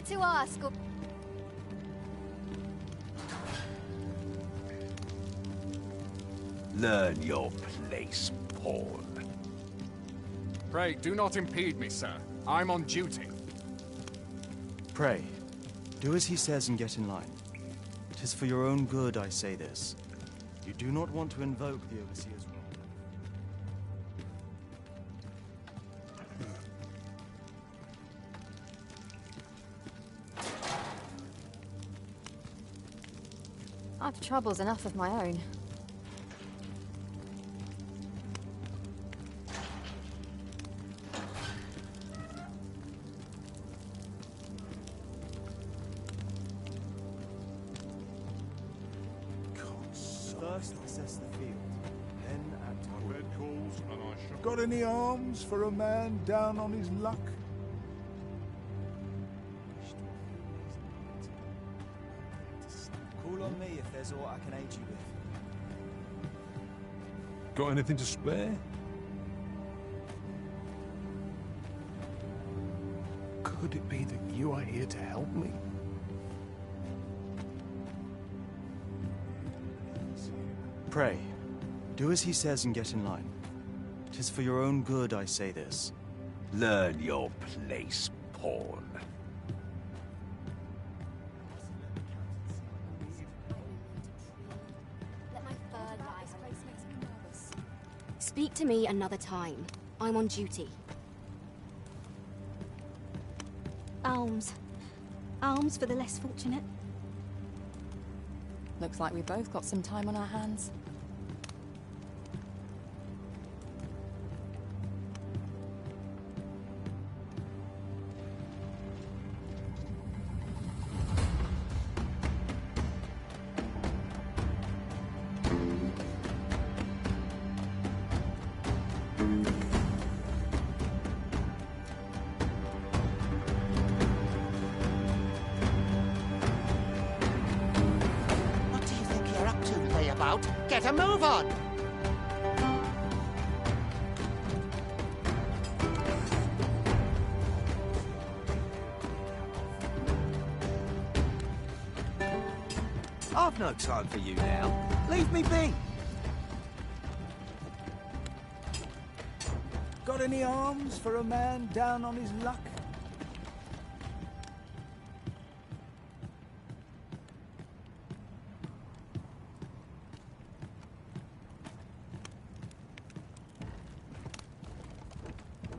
to ask or... Learn your place, pawn. Pray, do not impede me, sir. I'm on duty. Pray, do as he says and get in line. 'Tis for your own good I say this. You do not want to invoke the Overseer's role. I've troubles enough of my own. First assess the field, then act on Bed calls and I shall... Got any arms for a man down on his luck? Call on me if there's aught I can aid you with. Got anything to spare? Could it be that you are here to help me? Pray, do as he says and get in line. 'Tis for your own good I say this. Learn your place, pawn. Let my third eye. This place makes me nervous. Speak to me another time. I'm on duty. Alms. Alms for the less fortunate. Looks like we both got some time on our hands. What do you think you're up to, layabout? Get a move on! I've no time for you now. Leave me be. Got any arms for a man down on his luck?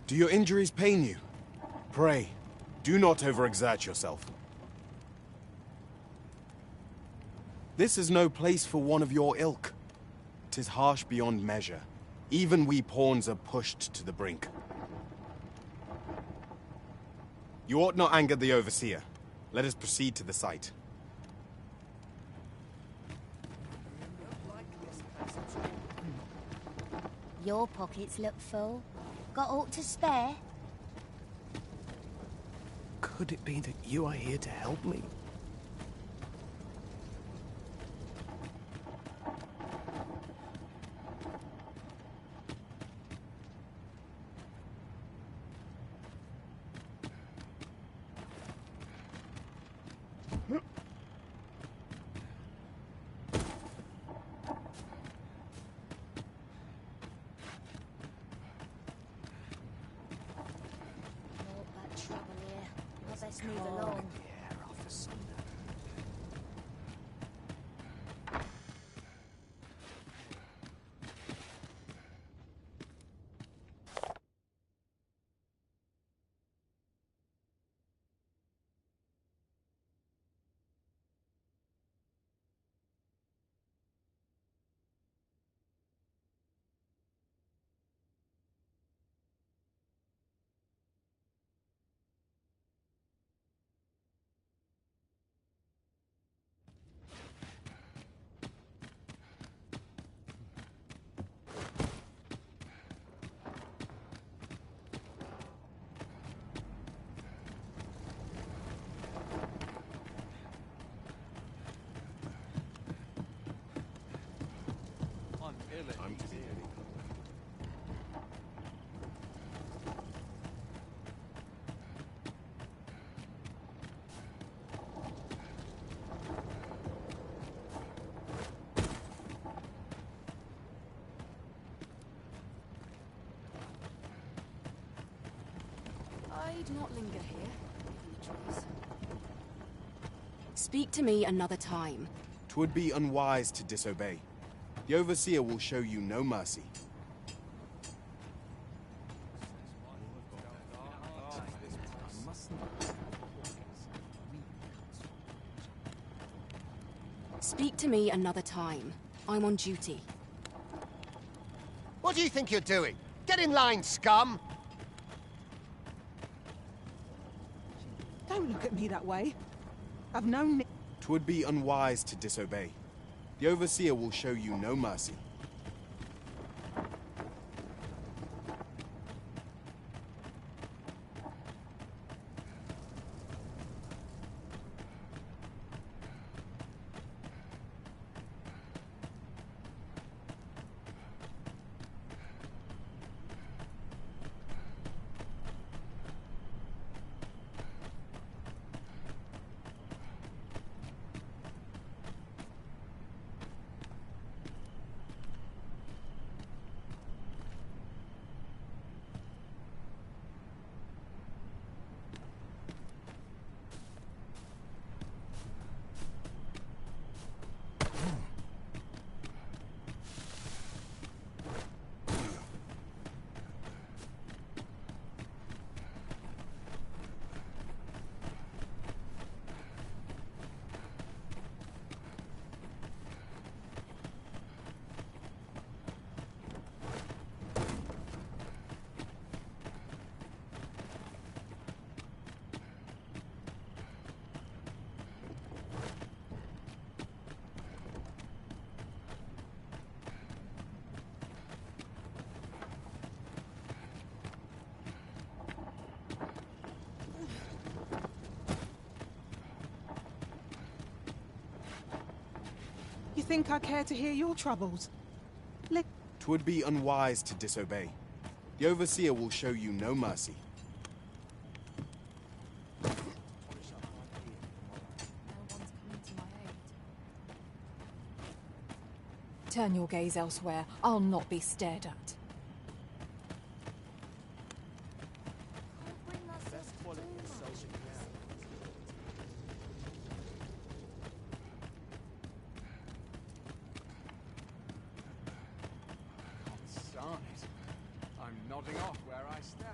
Do your injuries pain you? Pray, do not overexert yourself. This is no place for one of your ilk. 'Tis harsh beyond measure. Even we pawns are pushed to the brink. You ought not anger the Overseer. Let us proceed to the site. Your pockets look full. Got aught to spare? Could it be that you are here to help me? Naught but trouble here. I best move along. Pray do not linger here, given the choice. Speak to me another time. 'Twould be unwise to disobey. The Overseer will show you no mercy. Speak to me another time. I'm on duty. What do you think you're doing? Get in line, scum! Don't look at me that way. I've known... 'Twould be unwise to disobey. The Overseer will show you no mercy. You think I care to hear your troubles? 'Twould be unwise to disobey. The Overseer will show you no mercy. No one's coming to my aid. Turn your gaze elsewhere. I'll not be stared at. Darn it. I'm nodding off where I stand.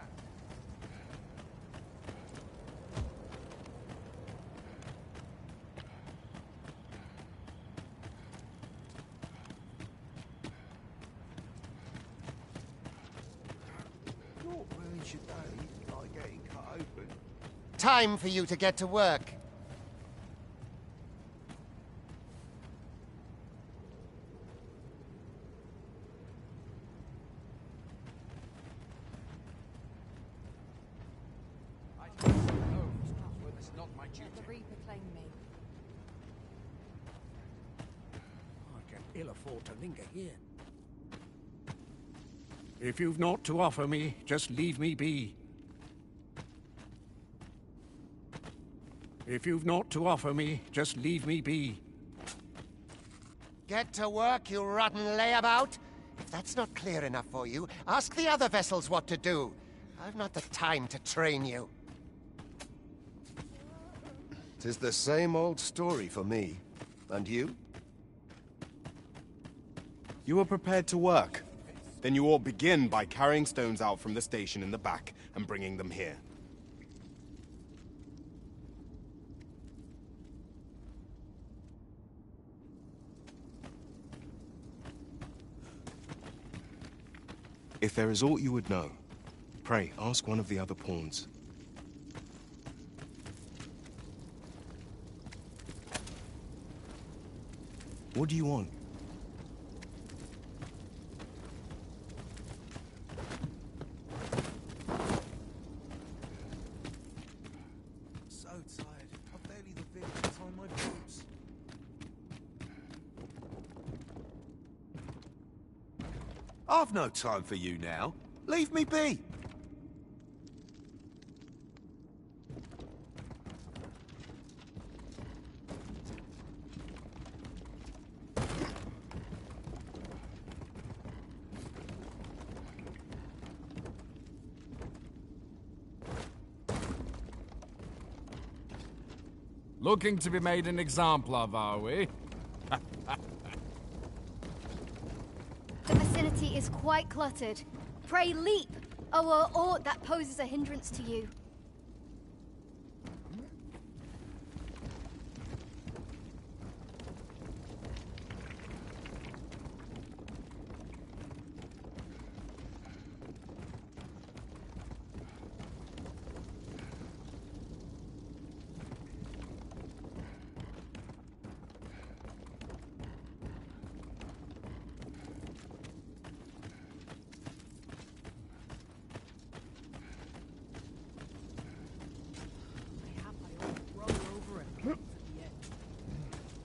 Not ruin your day like getting cut open. Time for you to get to work. Let the Reaper claim me. I can ill afford to linger here. If you've naught to offer me, just leave me be. If you've naught to offer me, just leave me be. Get to work, you rotten layabout. If that's not clear enough for you, ask the other vessels what to do. I've not the time to train you. 'Tis the same old story for me. And you? You are prepared to work. Then you ought begin by carrying stones out from the station in the back and bringing them here. If there is aught you would know, pray ask one of the other pawns. What do you want? So tired. I've barely the vigor to tie my boots. I've no time for you now. Leave me be. Looking to be made an example of, are we? The vicinity is quite cluttered. Pray leap, or aught that poses a hindrance to you.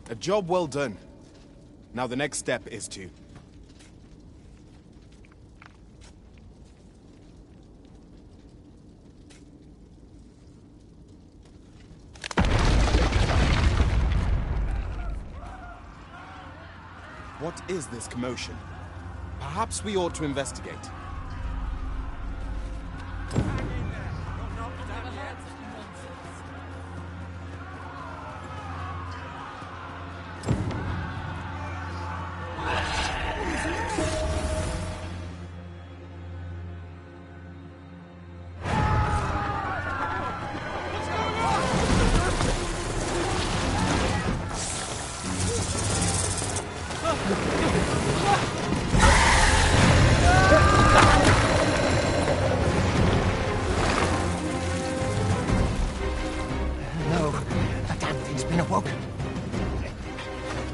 A job well done. Now the next step is to... What is this commotion? Perhaps we ought to investigate.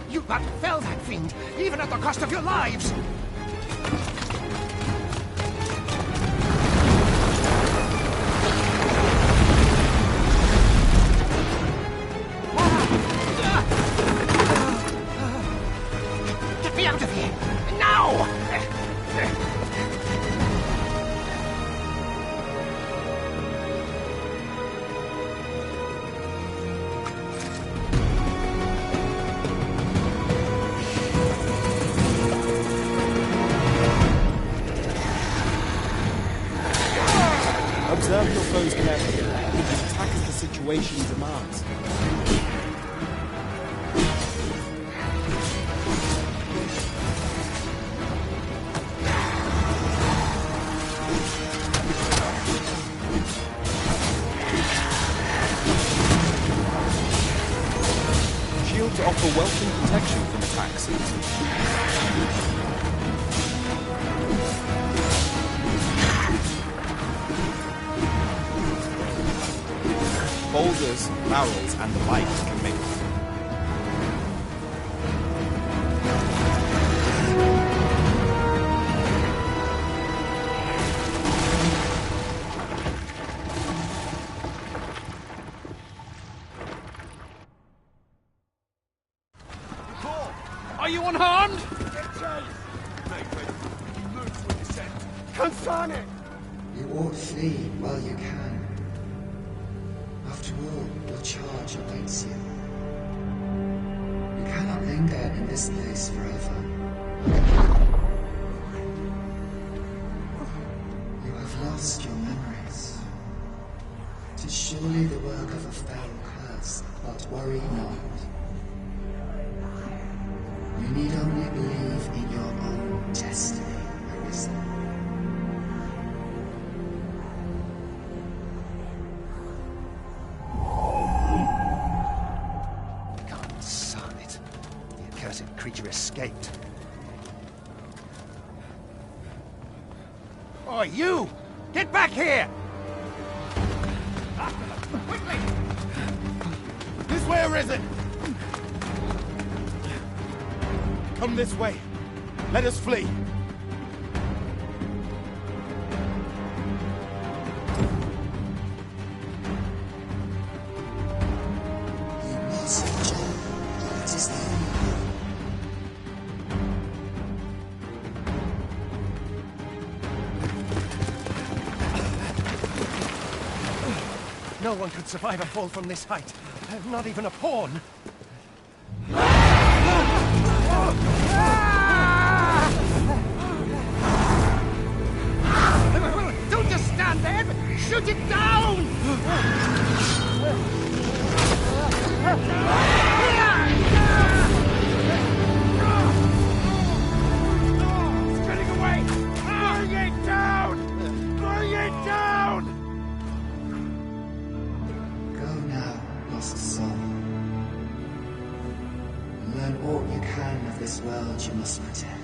You but fell that fiend, even at the cost of your lives! Get me out of here! Now! Observe your foes carefully, and attack as the situation demands. Shields offer welcome protection from attacks. Boulders, barrels, and the like can make it. Are you unharmed? Consane! You ought flee while you can. After all, your charge awaits you. You cannot linger in this place forever. You have lost your memories. It is surely the work of a fell curse, but worry not. You need only believe in your own destiny, Arisen. Creature escaped. Oh, you! Get back here! Quickly! This way, Arisen! Come this way. Let us flee. You must, John. That is the only way. No one could survive a fall from this height. Not even a pawn. Don't just stand there! Shoot it down! lost soul. Learn all you can of this world you must protect.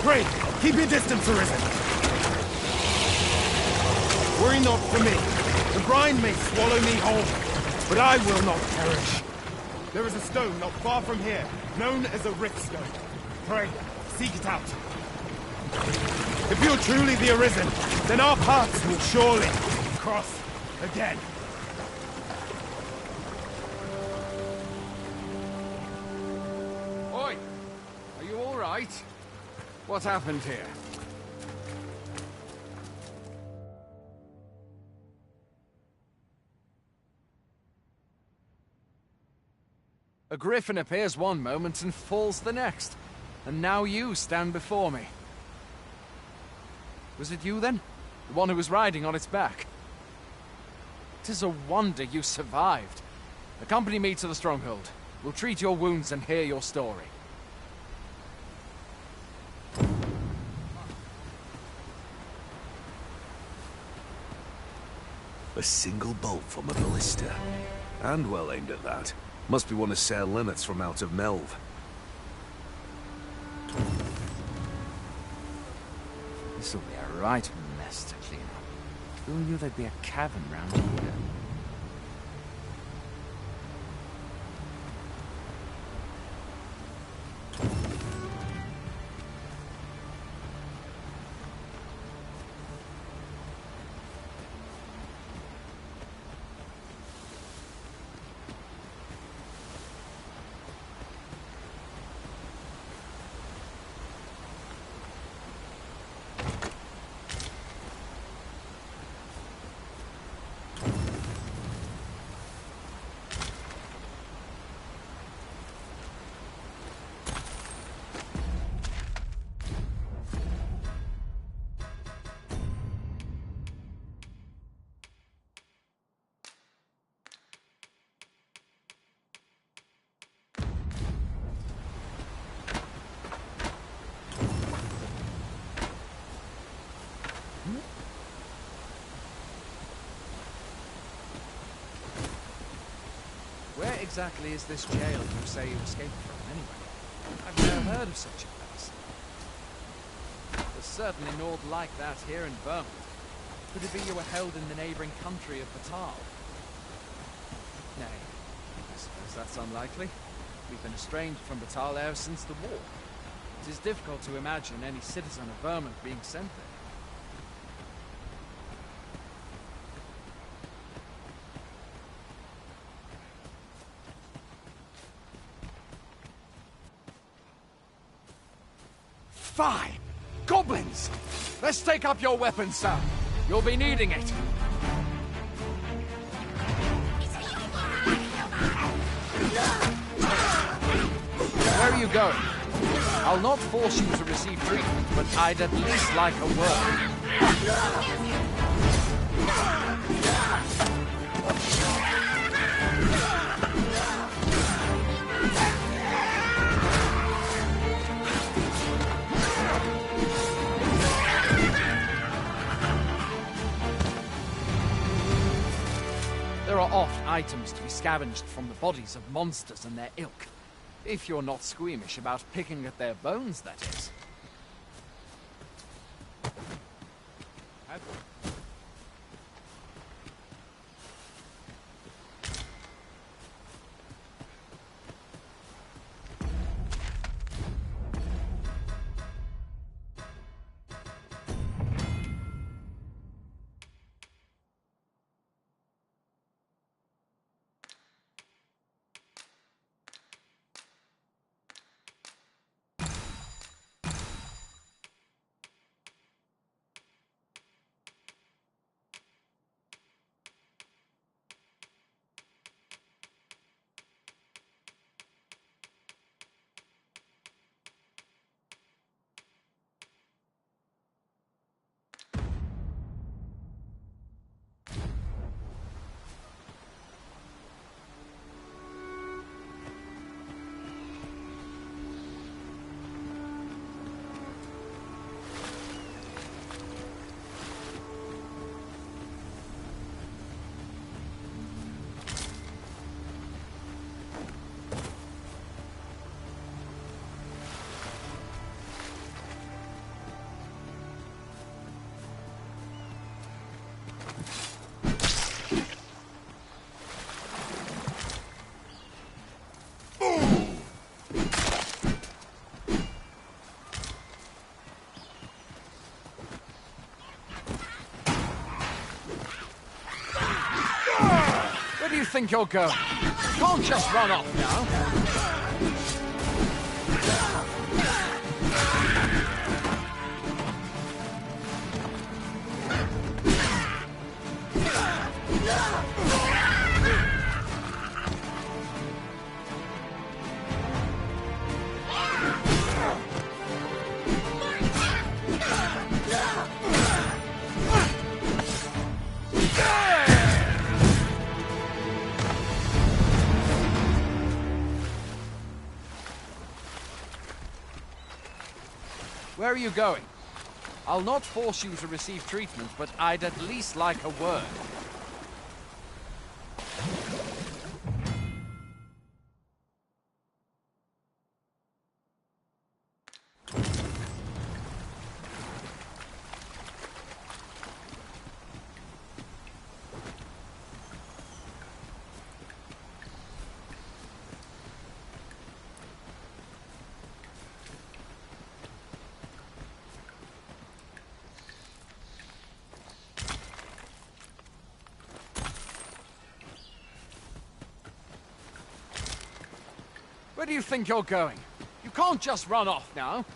Pray, keep your distance, Arisen. Worry not for me. The brine may swallow me whole, but I will not perish. There is a stone not far from here, known as a rift stone. Pray, seek it out. If you're truly the Arisen, then our paths will surely cross again. Oi! Are you all right? What happened here? A griffin appears one moment and falls the next. And now you stand before me. Was it you then? The one who was riding on its back? 'Tis a wonder you survived. Accompany me to the stronghold. We'll treat your wounds and hear your story. A single bolt from a ballista. And well aimed at that. Must be one of Sir Leonard's from out of Melve. This'll be a right mess to clean up. Who knew there'd be a cavern round here? Where exactly is this jail you say you escaped from, anyway? I've never heard of such a place. There's certainly naught like that here in Vermont. Could it be you were held in the neighbouring country of Batal? Nay, I suppose that's unlikely. We've been estranged from Batal ever since the war. It is difficult to imagine any citizen of Vermont being sent there. Fine! Goblins! Let's take up your weapons, sir. You'll be needing it. Where are you going? I'll not force you to receive treatment, but I'd at least like a word. There are oft items to be scavenged from the bodies of monsters and their ilk. If you're not squeamish about picking at their bones, that is. Where do you think you're going? You can't just run off now. Where are you going? I'll not force you to receive treatment, but I'd at least like a word. Where do you think you're going? You can't just run off now.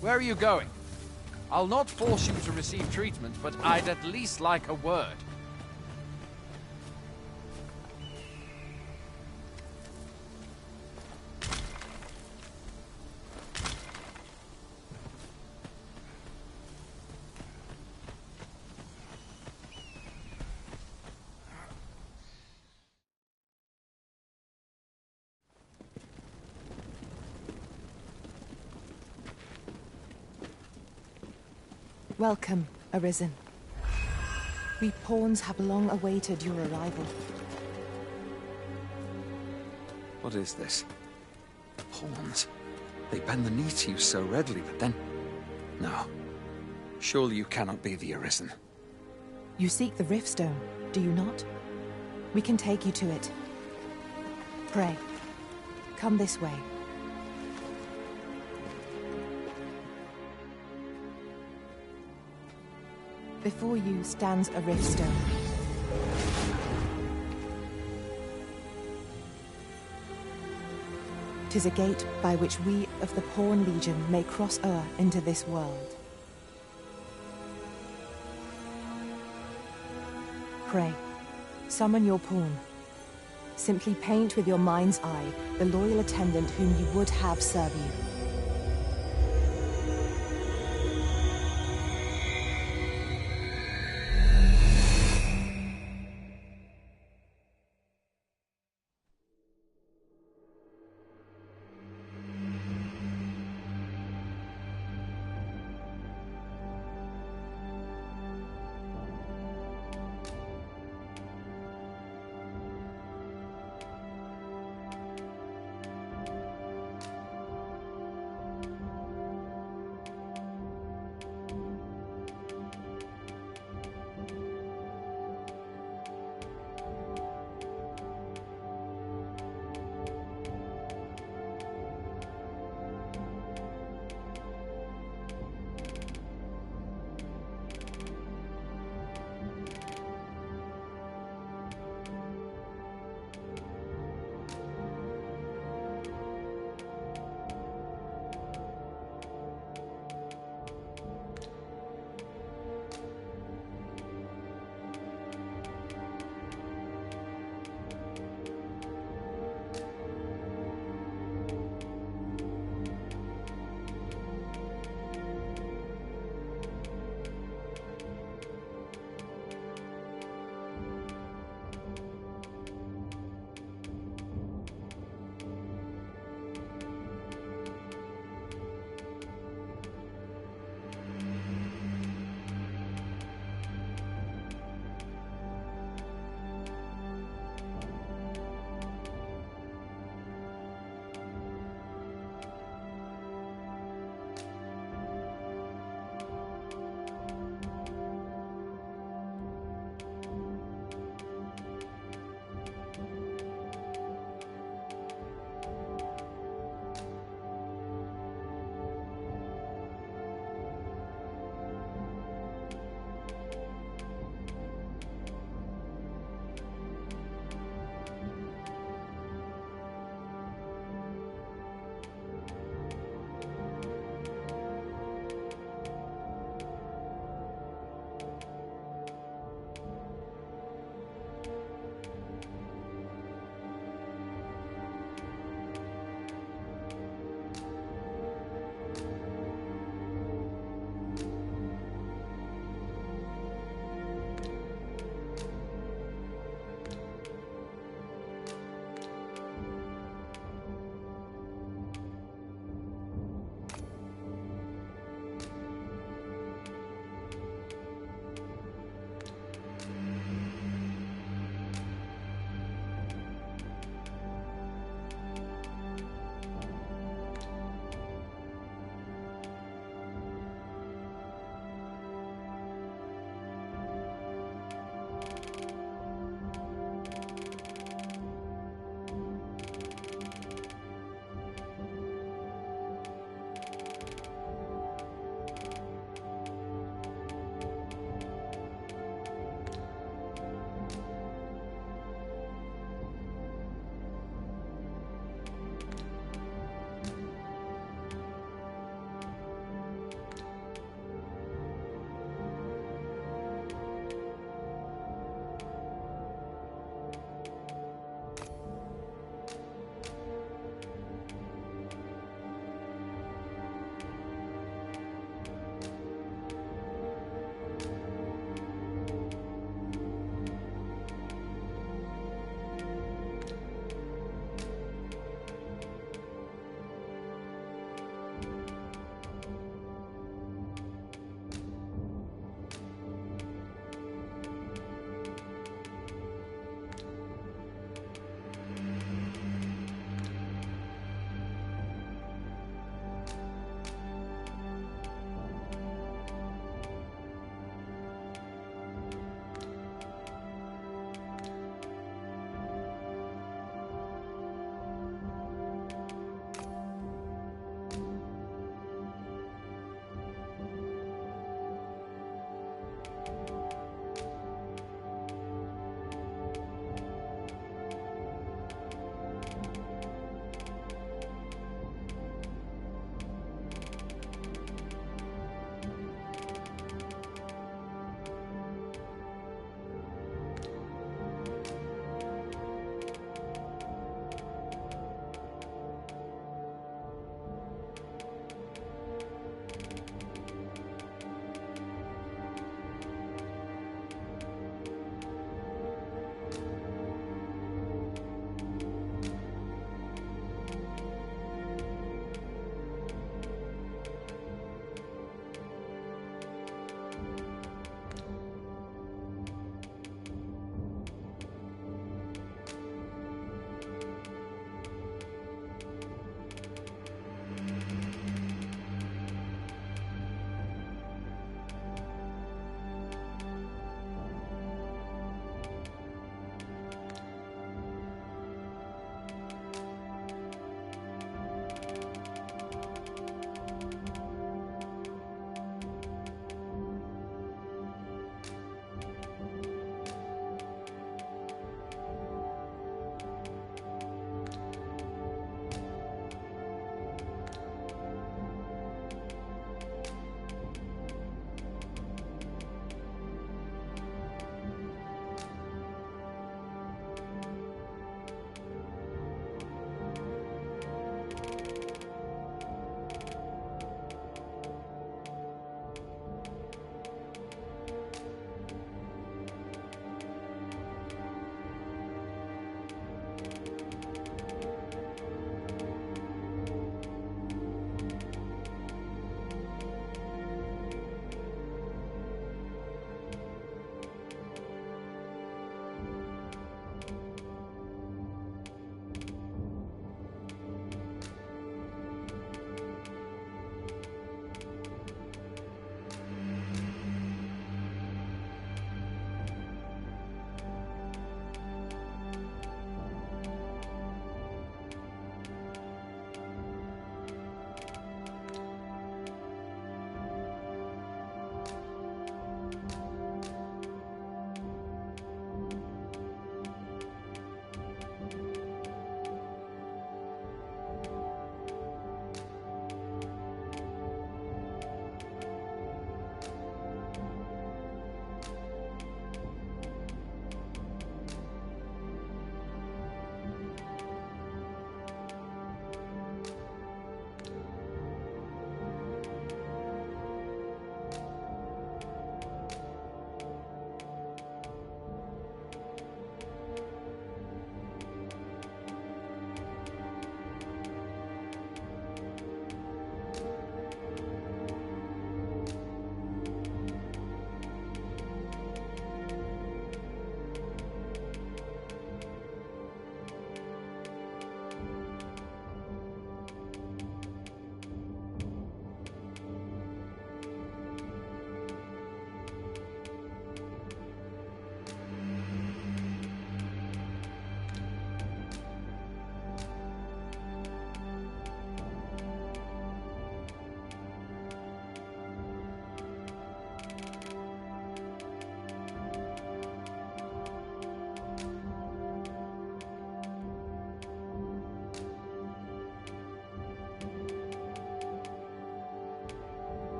Where are you going? I'll not force you to receive treatment, but I'd at least like a word. Welcome, Arisen. We pawns have long awaited your arrival. What is this? Pawns? They bend the knee to you so readily, but then... No. Surely you cannot be the Arisen. You seek the Riftstone, do you not? We can take you to it. Pray, come this way. Before you stands a Riftstone. Tis a gate by which we of the Pawn Legion may cross o'er into this world. Pray, summon your pawn. Simply paint with your mind's eye the loyal attendant whom you would have serve you.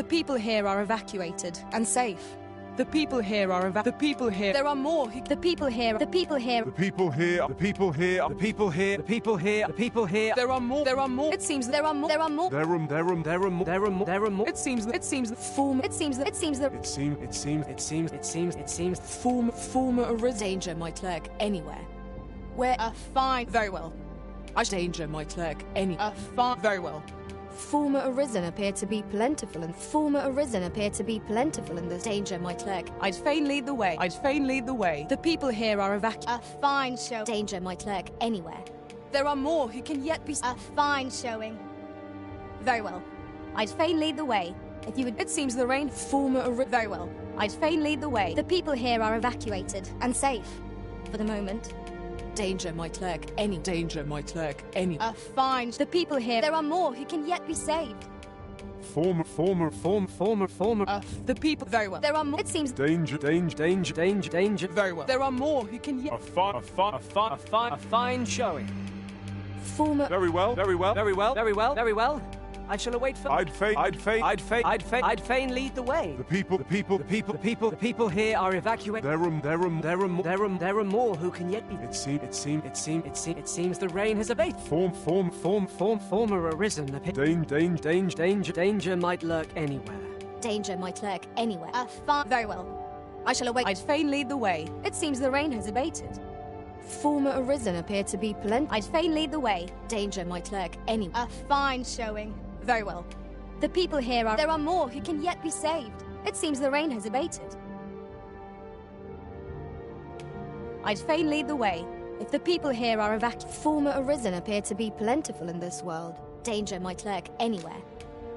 The people here are evacuated and safe. The people here are the people here. There are more who. The people here. The people here. The people here. The people here. The people here. The people here. There are more. There are more. It seems there are more. There are more. There are more. It seems form. It seems former arisen. Danger might lurk anywhere. Where a fine. Very well. Danger might lurk any. A fine. Very well. Former arisen appear to be plentiful, and this danger might lurk. I'd fain lead the way. The people here are A fine show. Danger might lurk anywhere. There are more who can yet be. A fine showing. Very well. I'd fain lead the way. If you would. It seems the rain. Very well. I'd fain lead the way. The people here are evacuated and safe. For the moment. Danger might lurk any. A fine. The people here. There are more who can yet be saved. Former. The people. Very well. There are more. It seems. Danger. Very well. There are more who can yet. A fine showing. Former. Very well. I shall await for. I'd fain lead the way. The people here are evacuated. There are more who can yet be. It seems the rain has abated. Former arisen. Danger might lurk anywhere. Danger might lurk anywhere. Very well. I shall await. I'd fain lead the way. It seems the rain has abated. Former arisen appear to be plenty. I'd fain lead the way. Danger might lurk anywhere. A fine showing. Very well. The people here are. There are more who can yet be saved. It seems the rain has abated. I'd fain lead the way. If the people here are evacuated. Former arisen appear to be plentiful in this world. Danger might lurk anywhere.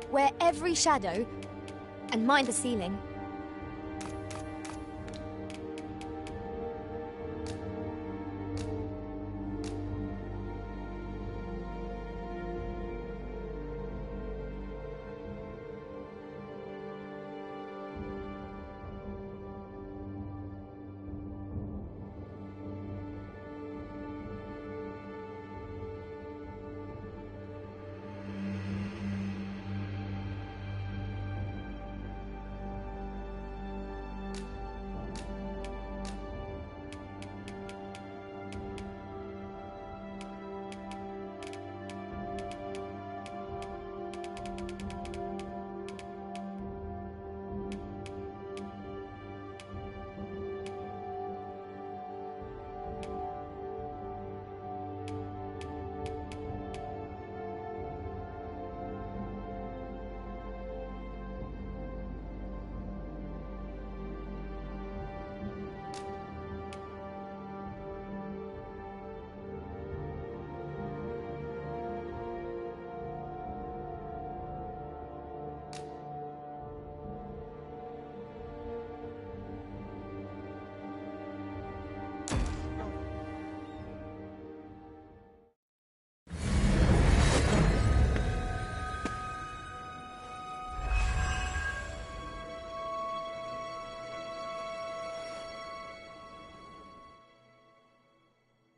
Where every shadow. And mind the ceiling.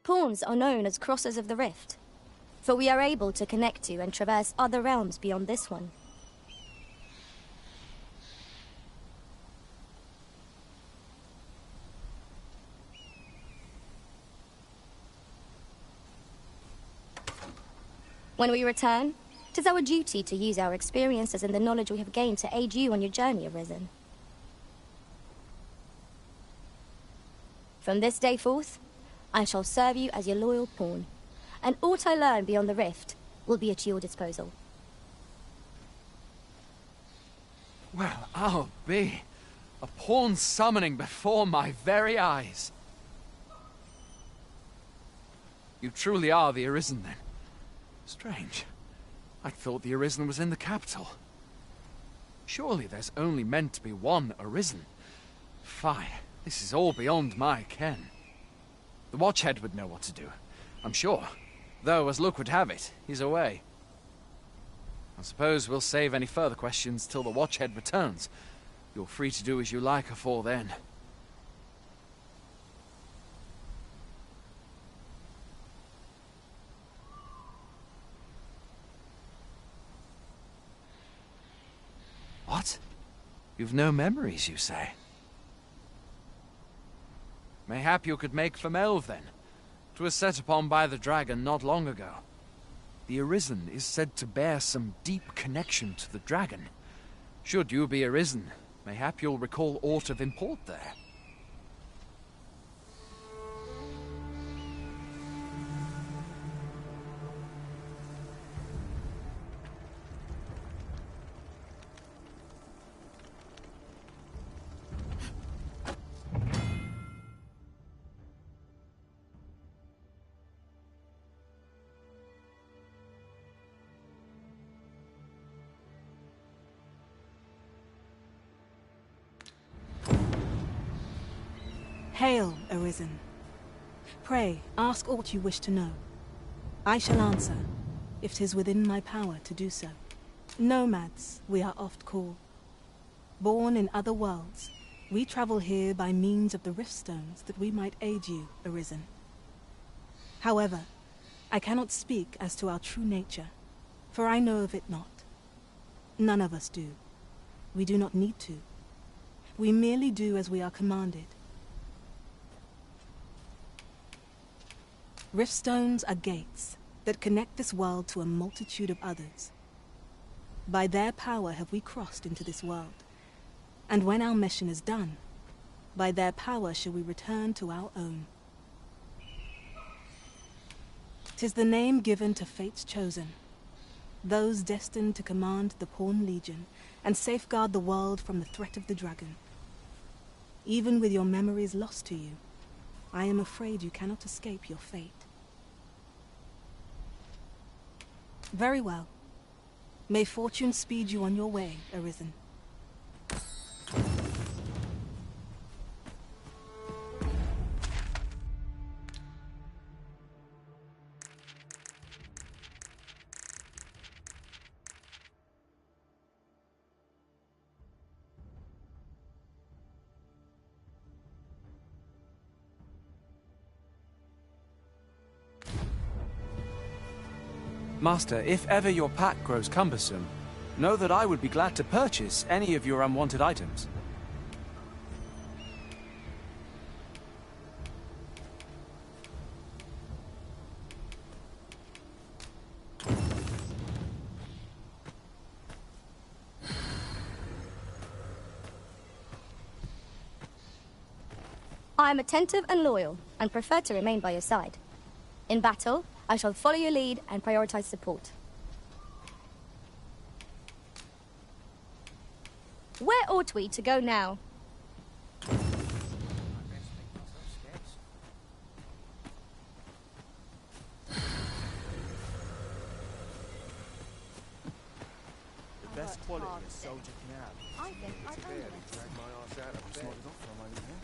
Pawns are known as crossers of the rift, for we are able to connect to and traverse other realms beyond this one. When we return, it is our duty to use our experiences and the knowledge we have gained to aid you on your journey, Arisen. From this day forth, I shall serve you as your loyal pawn, and aught I learn beyond the rift will be at your disposal. Well, I'll be. A pawn summoning before my very eyes. You truly are the Arisen, then. Strange. I thought the Arisen was in the capital. Surely there's only meant to be one Arisen. Fie, this is all beyond my ken. The Watchhead would know what to do, I'm sure. Though, as luck would have it, he's away. I suppose we'll save any further questions till the Watchhead returns. You're free to do as you like afore then. What? You've no memories, you say? Mayhap you could make for Melve, then. 'Twas set upon by the dragon not long ago. The Arisen is said to bear some deep connection to the dragon. Should you be Arisen, mayhap you'll recall aught of import there. Hail, Arisen. Pray, ask aught you wish to know. I shall answer, if 'tis within my power to do so. Nomads, we are oft called. Born in other worlds, we travel here by means of the riftstones that we might aid you, Arisen. However, I cannot speak as to our true nature, for I know of it not. None of us do. We do not need to. We merely do as we are commanded. Riftstones are gates that connect this world to a multitude of others. By their power have we crossed into this world, and when our mission is done, by their power shall we return to our own. 'Tis the name given to fates chosen, those destined to command the Pawn Legion and safeguard the world from the threat of the dragon. Even with your memories lost to you, I am afraid you cannot escape your fate. Very well. May fortune speed you on your way, Arisen. Master, if ever your pack grows cumbersome, know that I would be glad to purchase any of your unwanted items. I am attentive and loyal, and prefer to remain by your side. In battle, I shall follow your lead and prioritize support. Where ought we to go now? The best quality a soldier can have. I think I've earned this. Drag my ass out of bed. Smarted off for a moment here.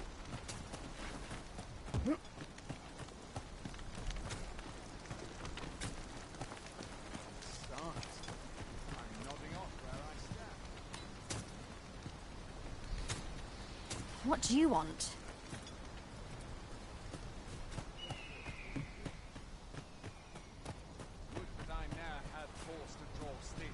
What do you want? Would that I ne'er had force to draw steel.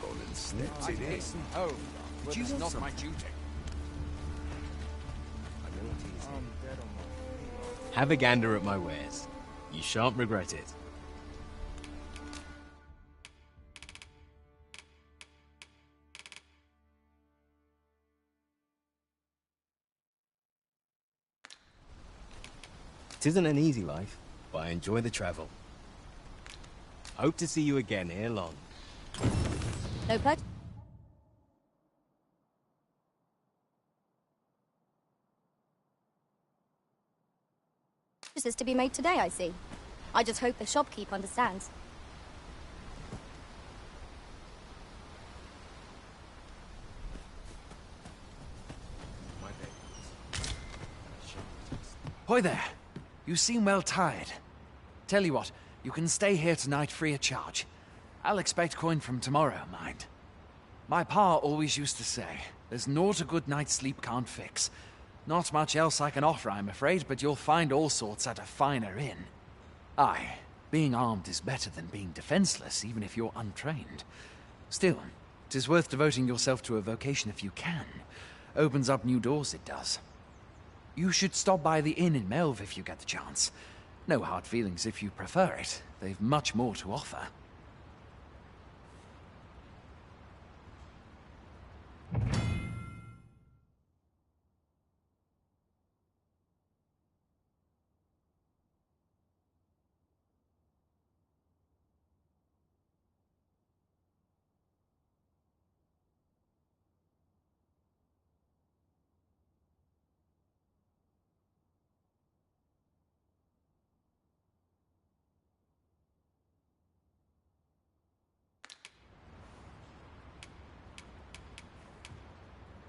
gone and stepped I it in. hasten home, but you it's want not some? my duty. I know it is. Have a gander at my wares. You shan't regret it. It isn't an easy life, but I enjoy the travel. Hope to see you again ere long. No purchase to be made today, I see. I just hope the shopkeep understands. Hoy there. You seem well tired. Tell you what, you can stay here tonight free of charge. I'll expect coin from tomorrow, mind. My pa always used to say, there's naught a good night's sleep can't fix. Not much else I can offer, I'm afraid, but you'll find all sorts at a finer inn. Aye, being armed is better than being defenseless, even if you're untrained. Still, 'tis worth devoting yourself to a vocation if you can. Opens up new doors, it does. You should stop by the inn in Melve if you get the chance. No hard feelings if you prefer it. They've much more to offer.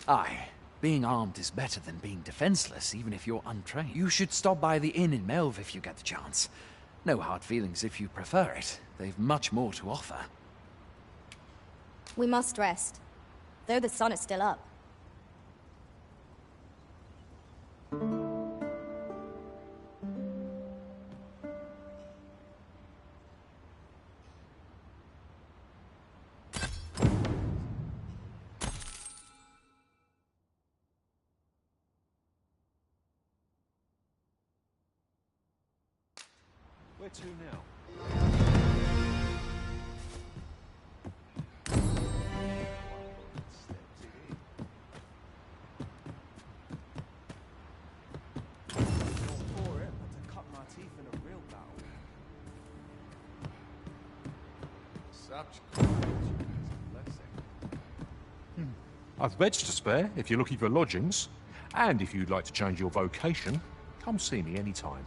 Aye, being armed is better than being defenseless, even if you're untrained. You should stop by the inn in Melve if you get the chance. No hard feelings if you prefer it. They've much more to offer. We must rest, though the sun is still up. Where to now? I've beds to spare if you're looking for lodgings. And if you'd like to change your vocation, come see me anytime.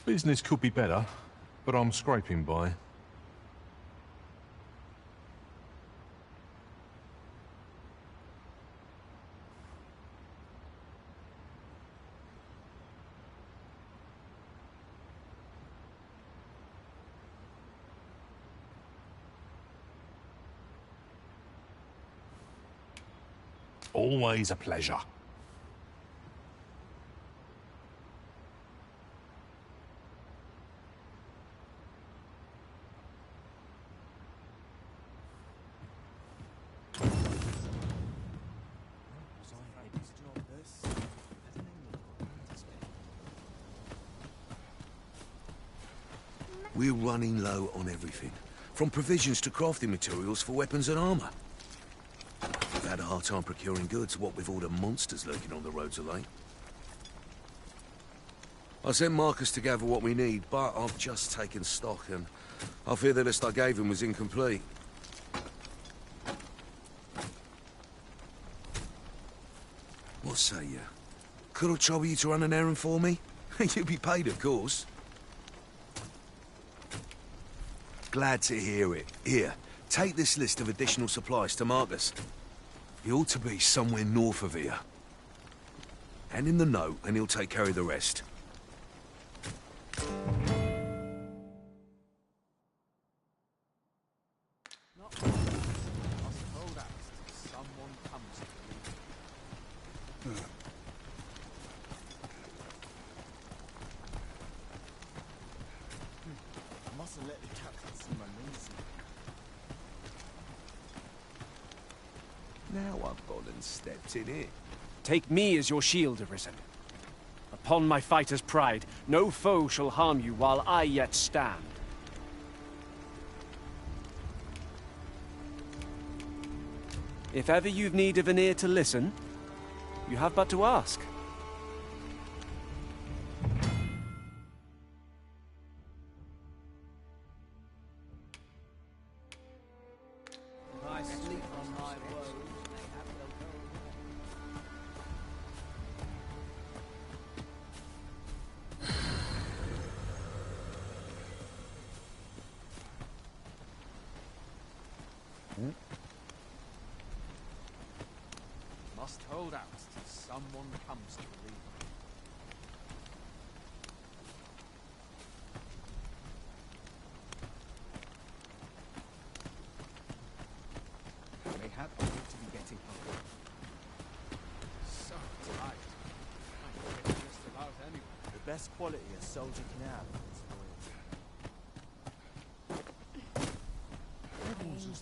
Business could be better, but I'm scraping by. Always a pleasure. We're running low on everything, from provisions to crafting materials for weapons and armor. We've had a hard time procuring goods, what with all the monsters lurking on the roads of late. I sent Marcus to gather what we need, but I've just taken stock, and I fear the list I gave him was incomplete. What say you? Could I trouble you to run an errand for me? You'll be paid, of course. Glad to hear it. Here, take this list of additional supplies to Marcus. He ought to be somewhere north of here. Hand him the note, and he'll take care of the rest. Now I've gone and stepped in it. Take me as your shield, Arisen. Upon my fighter's pride, no foe shall harm you while I yet stand. If ever you've need of an ear to listen, you have but to ask. Must hold out till someone comes to relieve me. Mayhap I ought to be getting home. So tight. I can get just about anywhere. The best quality a soldier can have is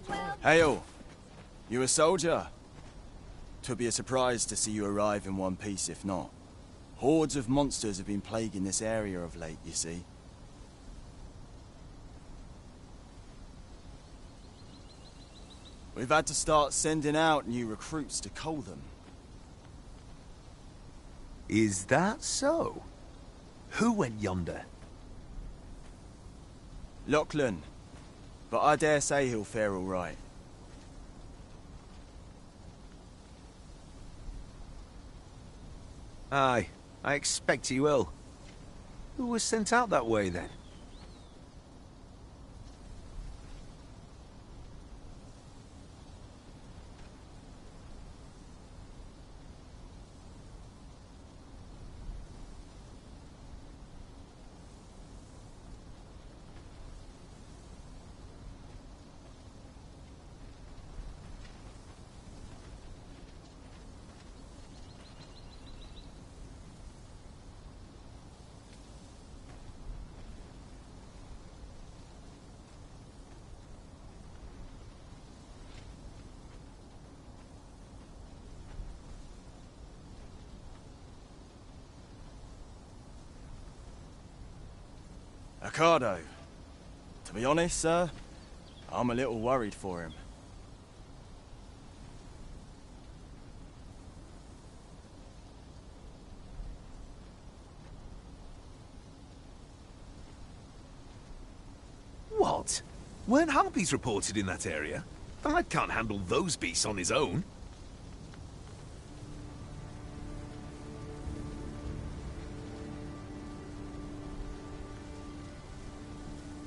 loyalty. Hail! You a soldier? 'Twould be a surprise to see you arrive in one piece, if not. Hordes of monsters have been plaguing this area of late, you see. We've had to start sending out new recruits to cull them. Is that so? Who went yonder? Lachlan. But I dare say he'll fare all right. Aye, I expect he will. Who was sent out that way, then? Ricardo. To be honest, sir, I'm a little worried for him. What? Weren't harpies reported in that area? Bard can't handle those beasts on his own.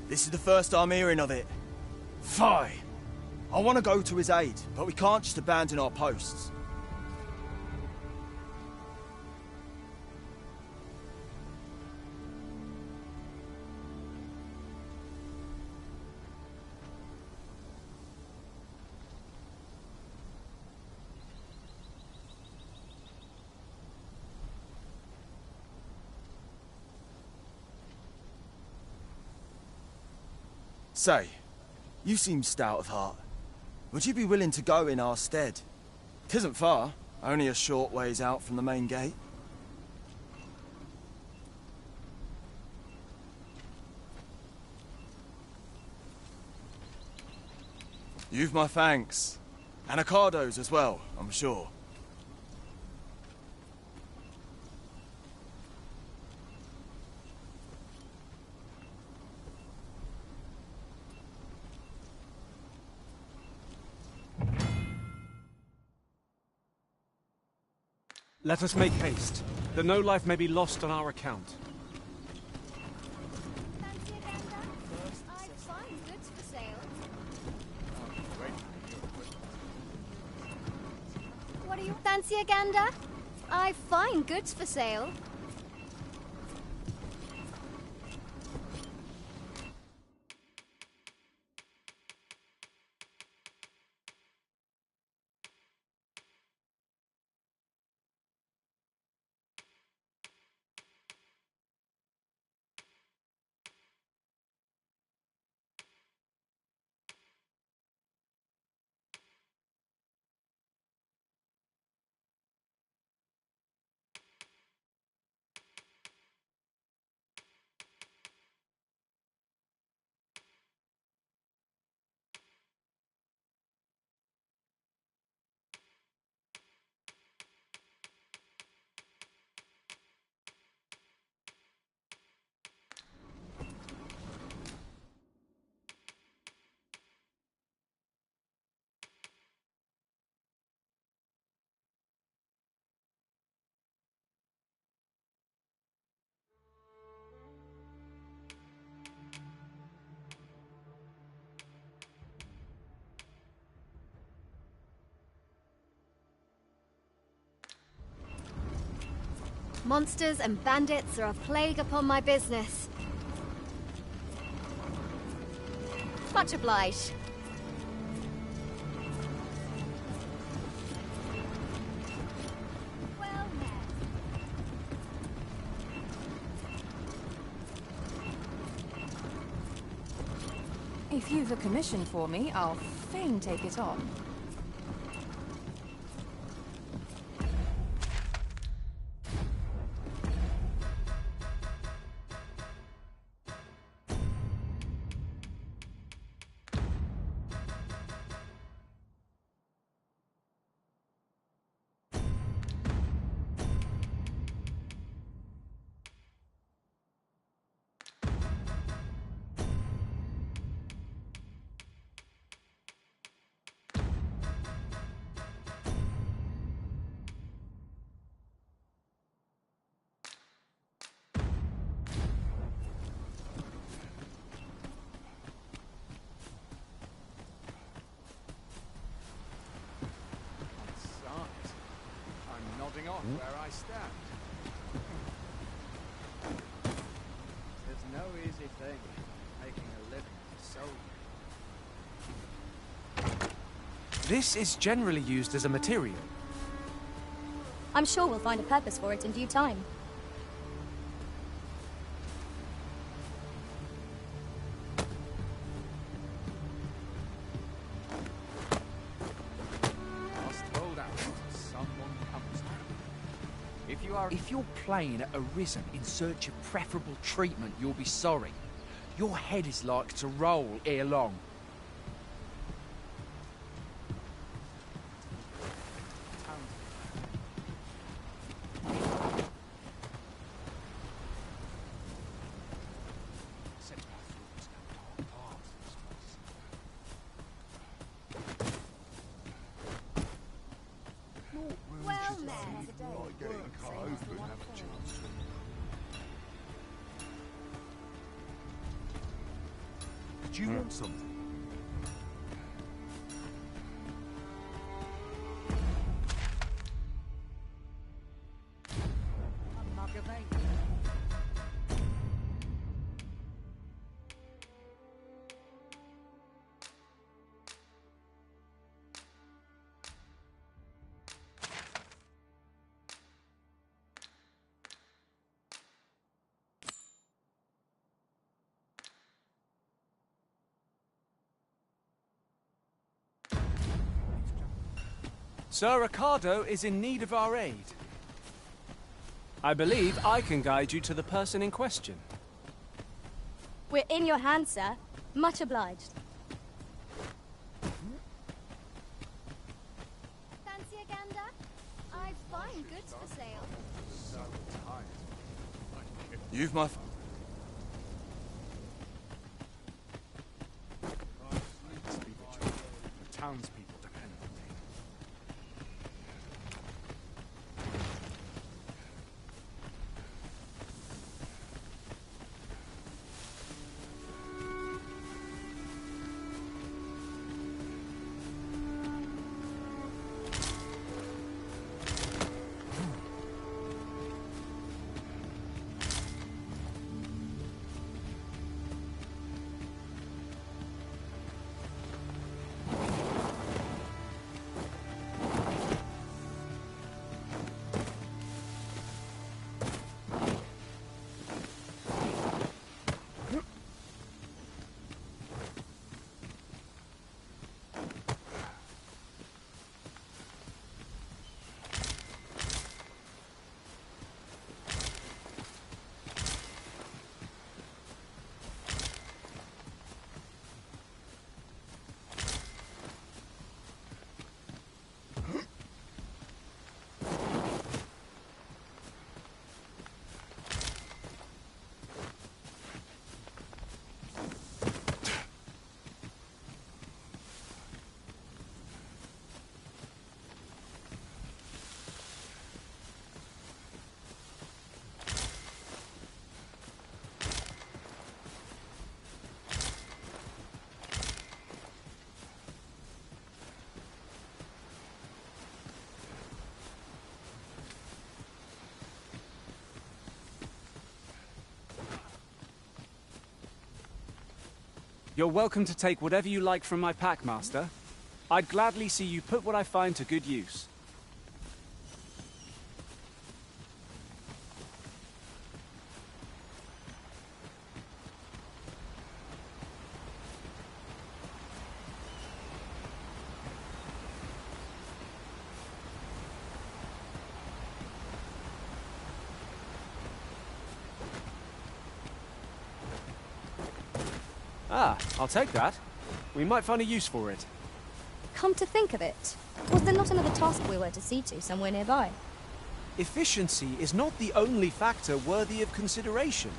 This is the first I'm hearing of it. Fie! I want to go to his aid, but we can't just abandon our posts. Say, you seem stout of heart. Would you be willing to go in our stead? 'Tisn't far, only a short ways out from the main gate. You've my thanks. And Ricardo's as well, I'm sure. Let us make haste. that no life may be lost on our account. Fancy a gander? I find goods for sale. What do you fancy a gander? I find goods for sale. Monsters and bandits are a plague upon my business. Much obliged. Well met. If you've a commission for me, I'll fain take it on. On where I stand. There's no easy thing making a living as a soldier. This is generally used as a material. I'm sure we'll find a purpose for it in due time. If you're playing at Arisen in search of preferable treatment, you'll be sorry. Your head is like to roll ere long. Well met. Do you want something? A mug of ale. Sir Ricardo is in need of our aid. I believe I can guide you to the person in question. We're in your hands, sir. Much obliged. Fancy a gander? I find goods for sale. So tired. You've my... The townspeople depend on me. You're welcome to take whatever you like from my pack, Master. I'd gladly see you put what I find to good use. Ah, I'll take that. We might find a use for it. Come to think of it, was there not another task we were to see to somewhere nearby? Efficiency is not the only factor worthy of consideration.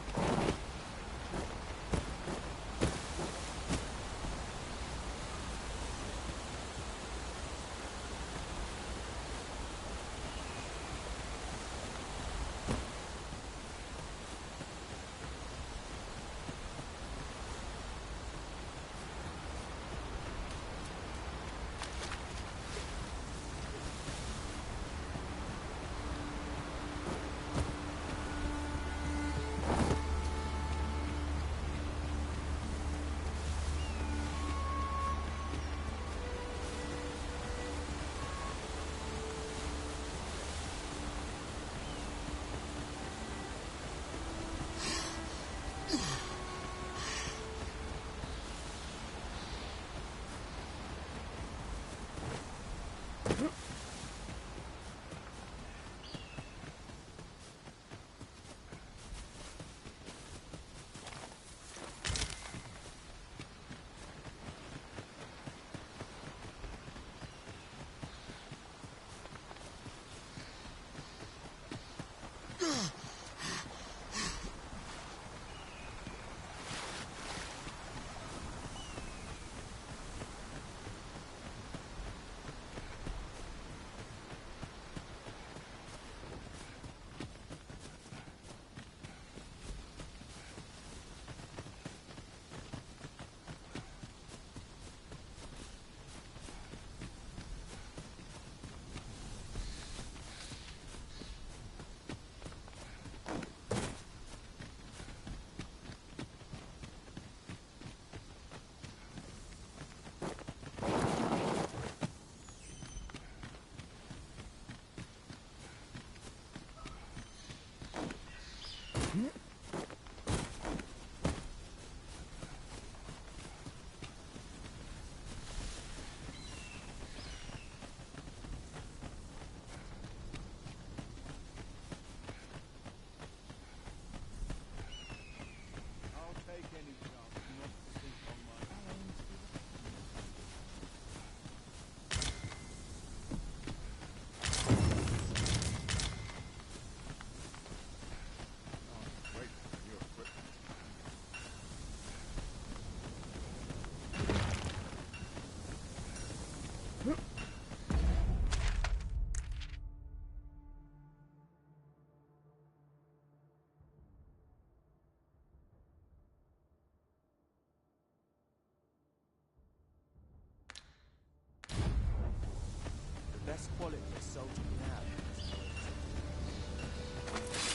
Best quality of soldier we have.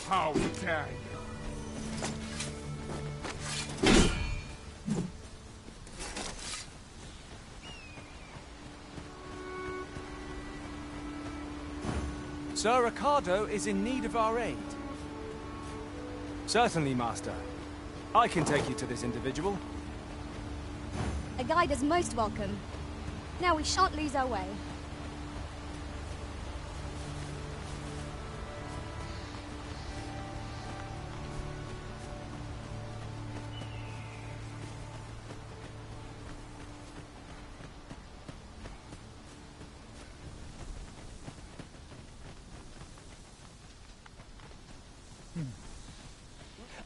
How dare you? Sir Ricardo is in need of our aid. Certainly, Master. I can take you to this individual. A guide is most welcome. Now we shan't lose our way.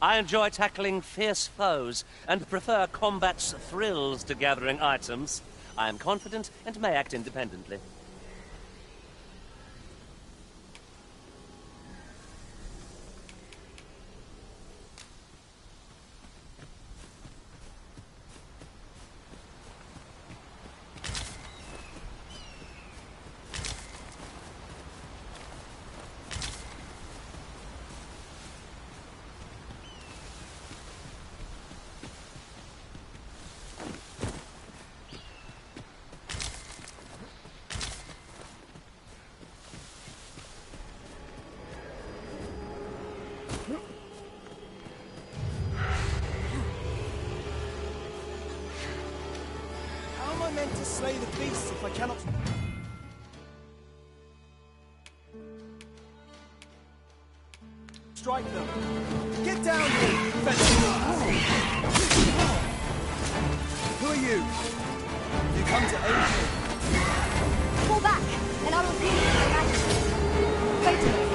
I enjoy tackling fierce foes and prefer combat's thrills to gathering items. I am confident and may act independently. to slay the beasts if I cannot... strike them. Get down here, Who are you? You come to aid me. Fall back, and I will deal with my majesty. Wait a minute.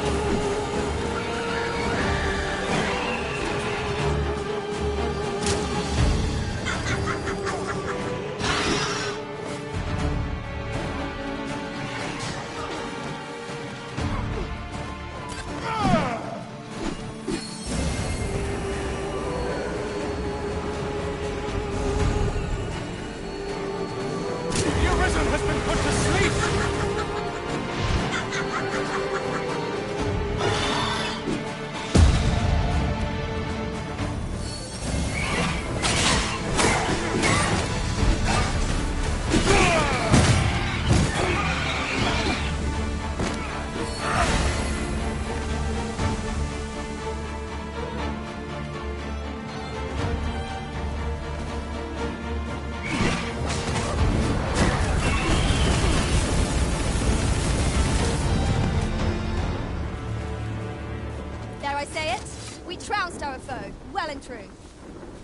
Trounced our foe, well and true.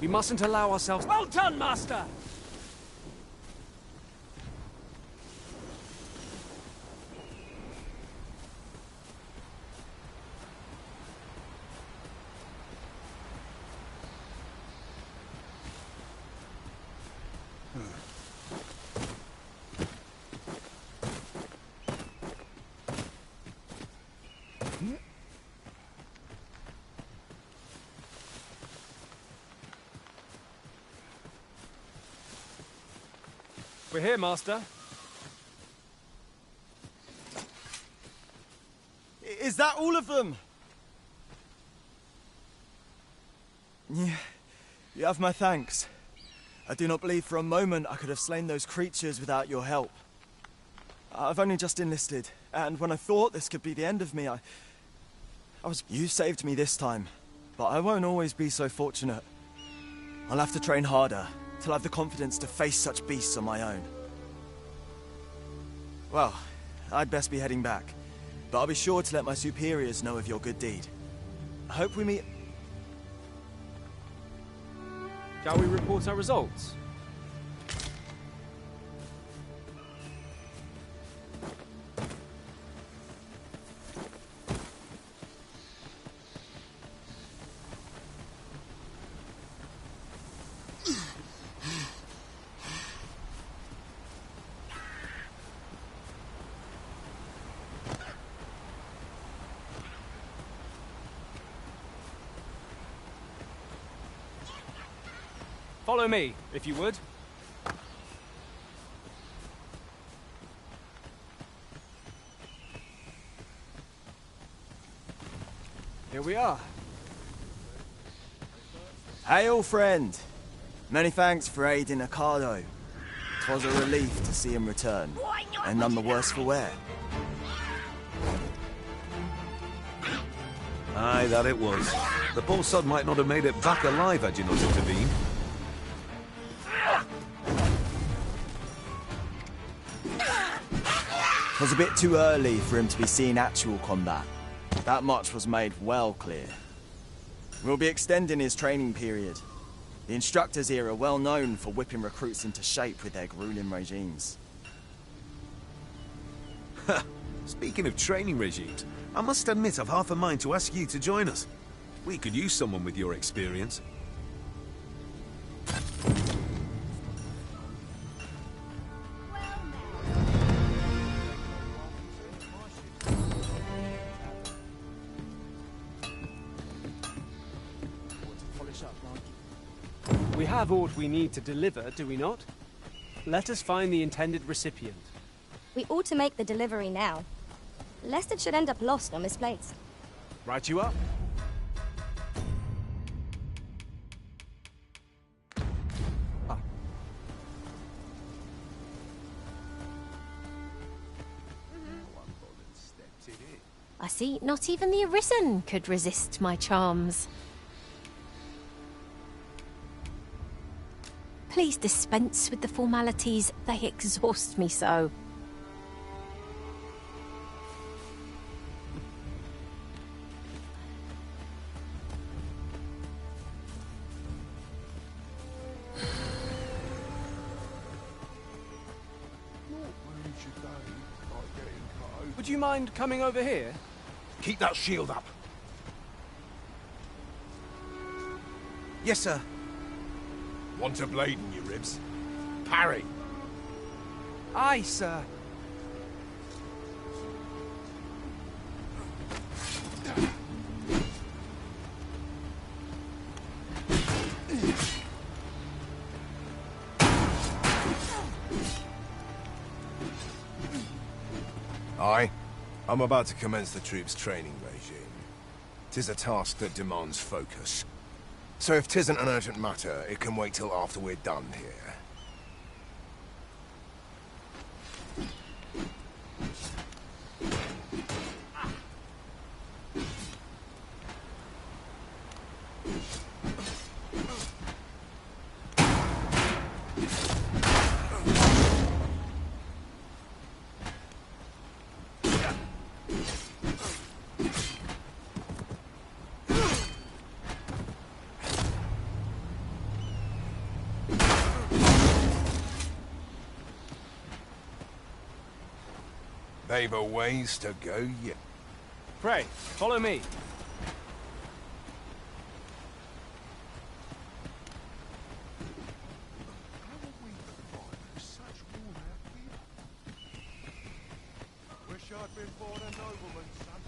We mustn't allow ourselves... Well done, Master! We're here, Master. Is that all of them? You have my thanks. I do not believe for a moment I could have slain those creatures without your help. I've only just enlisted, and when I thought this could be the end of me, You saved me this time, but I won't always be so fortunate. I'll have to train harder, till I have the confidence to face such beasts on my own. Well, I'd best be heading back, but I'll be sure to let my superiors know of your good deed. I hope we meet... Shall we report our results? Follow me, if you would. Here we are. Hail, friend! Many thanks for aiding Ocado. 'Twas a relief to see him return, and none the worse for wear. Aye, that it was. The poor sod might not have made it back alive had you not intervened. It was a bit too early for him to be seeing actual combat. That much was made well clear. We'll be extending his training period. The instructors here are well known for whipping recruits into shape with their grueling regimes. Speaking of training regimes, I must admit I've half a mind to ask you to join us. We could use someone with your experience. We have aught we need to deliver, do we not? Let us find the intended recipient. We ought to make the delivery now, lest it should end up lost or misplaced. Right you up. I see not even the Arisen could resist my charms. Please dispense with the formalities. They exhaust me so. Would you mind coming over here? Keep that shield up. Yes, sir. Want a blade in your ribs? Parry. Aye, sir. Aye. I'm about to commence the troops' training regime. 'Tis a task that demands focus. So if 'tisn't an urgent matter, it can wait till after we're done here. They've a ways to go yet. Pray, follow me. Wish I'd been born a nobleman, son.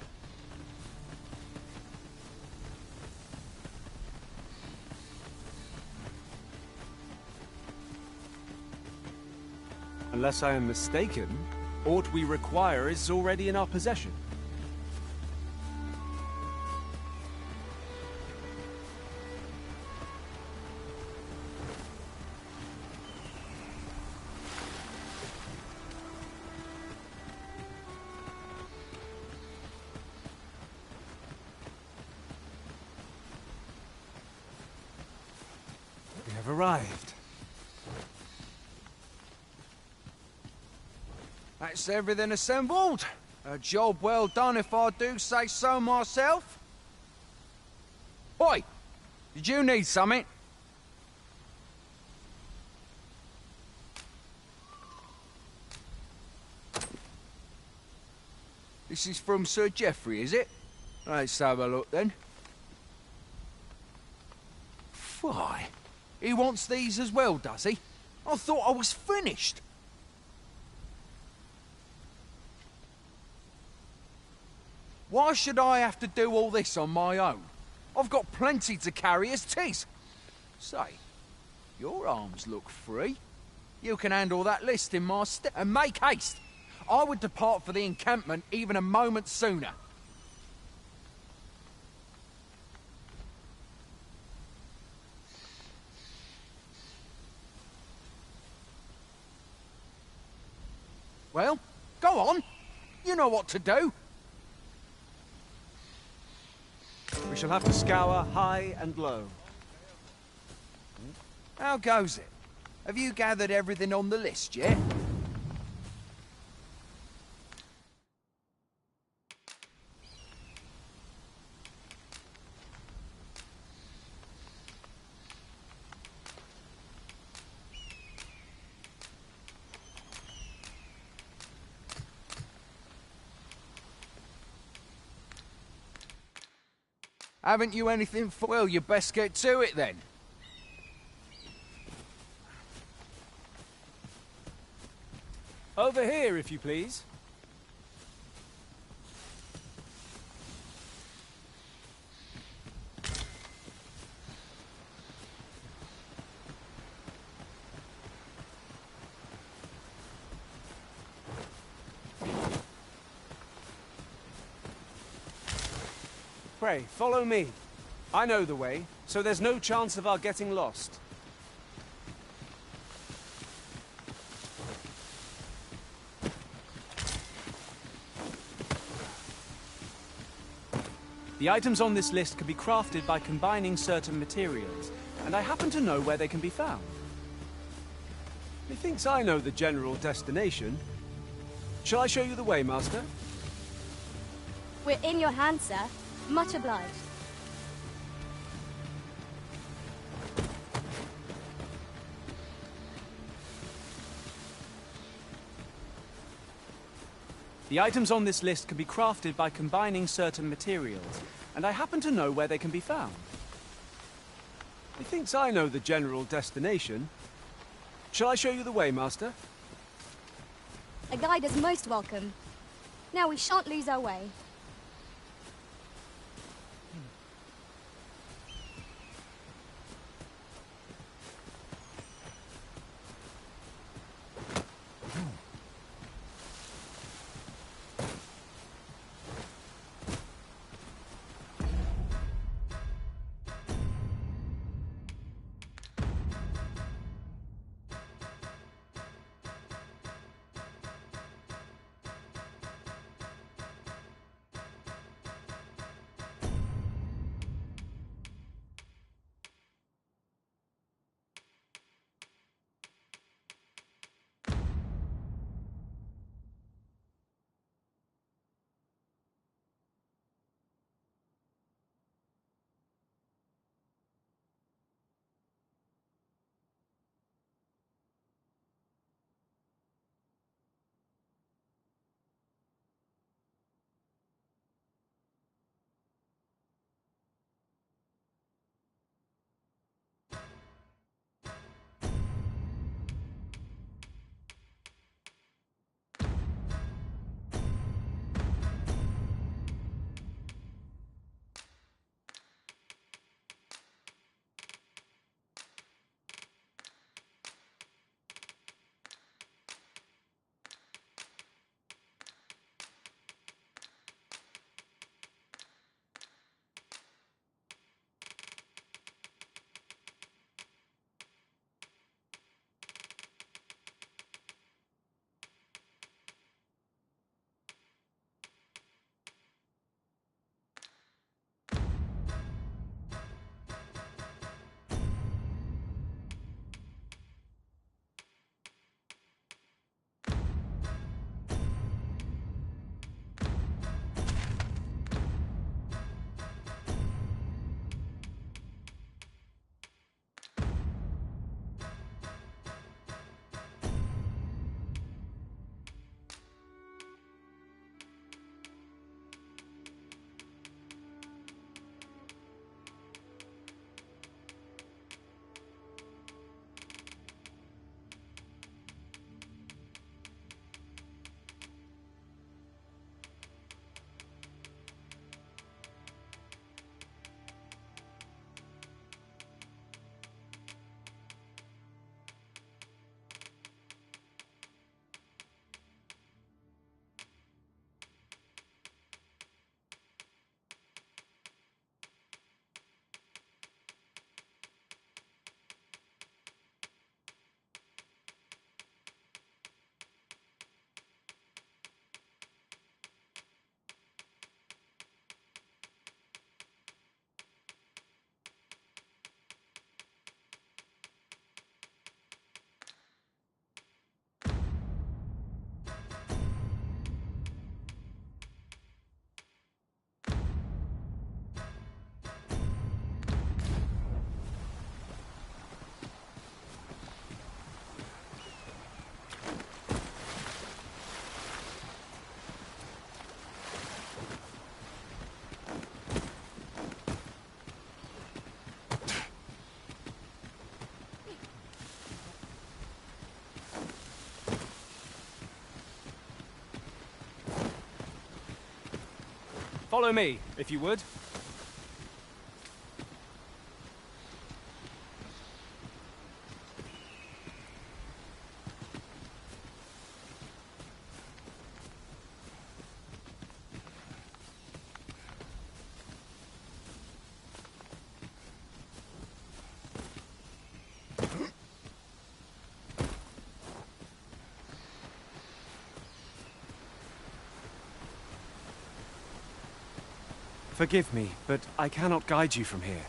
Unless I am mistaken, aught we require is already in our possession. We have arrived. That's everything assembled. A job well done if I do say so myself. Oi! Did you need something? This is from Sir Geoffrey, is it? Let's have a look then. Why? He wants these as well, does he? I thought I was finished. Why should I have to do all this on my own? I've got plenty to carry as 'tis. Say, your arms look free. You can handle that list in my stead. And make haste. I would depart for the encampment even a moment sooner. Well, go on. You know what to do. We shall have to scour high and low. How goes it? Have you gathered everything on the list yet? Haven't you anything for... Well, you best get to it then. Over here, if you please. Pray, follow me. I know the way, so there's no chance of our getting lost. The items on this list can be crafted by combining certain materials, and I happen to know where they can be found. Methinks I know the general destination. Shall I show you the way, Master? We're in your hands, sir. Much obliged. The items on this list can be crafted by combining certain materials, and I happen to know where they can be found. Methinks I know the general destination. Shall I show you the way, Master? A guide is most welcome. Now we shan't lose our way. Follow me, if you would. Forgive me, but I cannot guide you from here.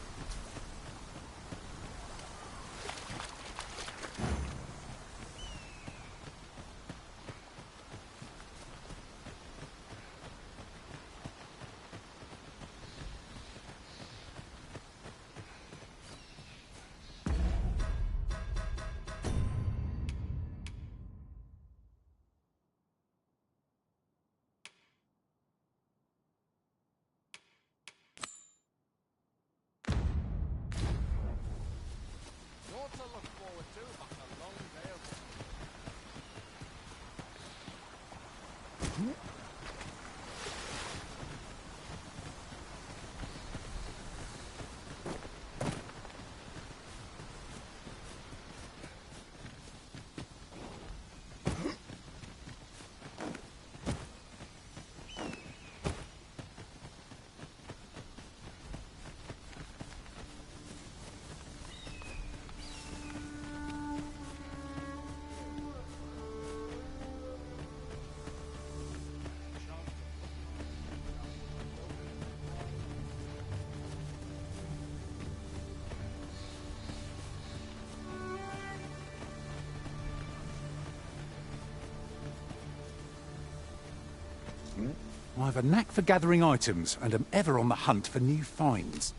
I have a knack for gathering items, and am ever on the hunt for new finds.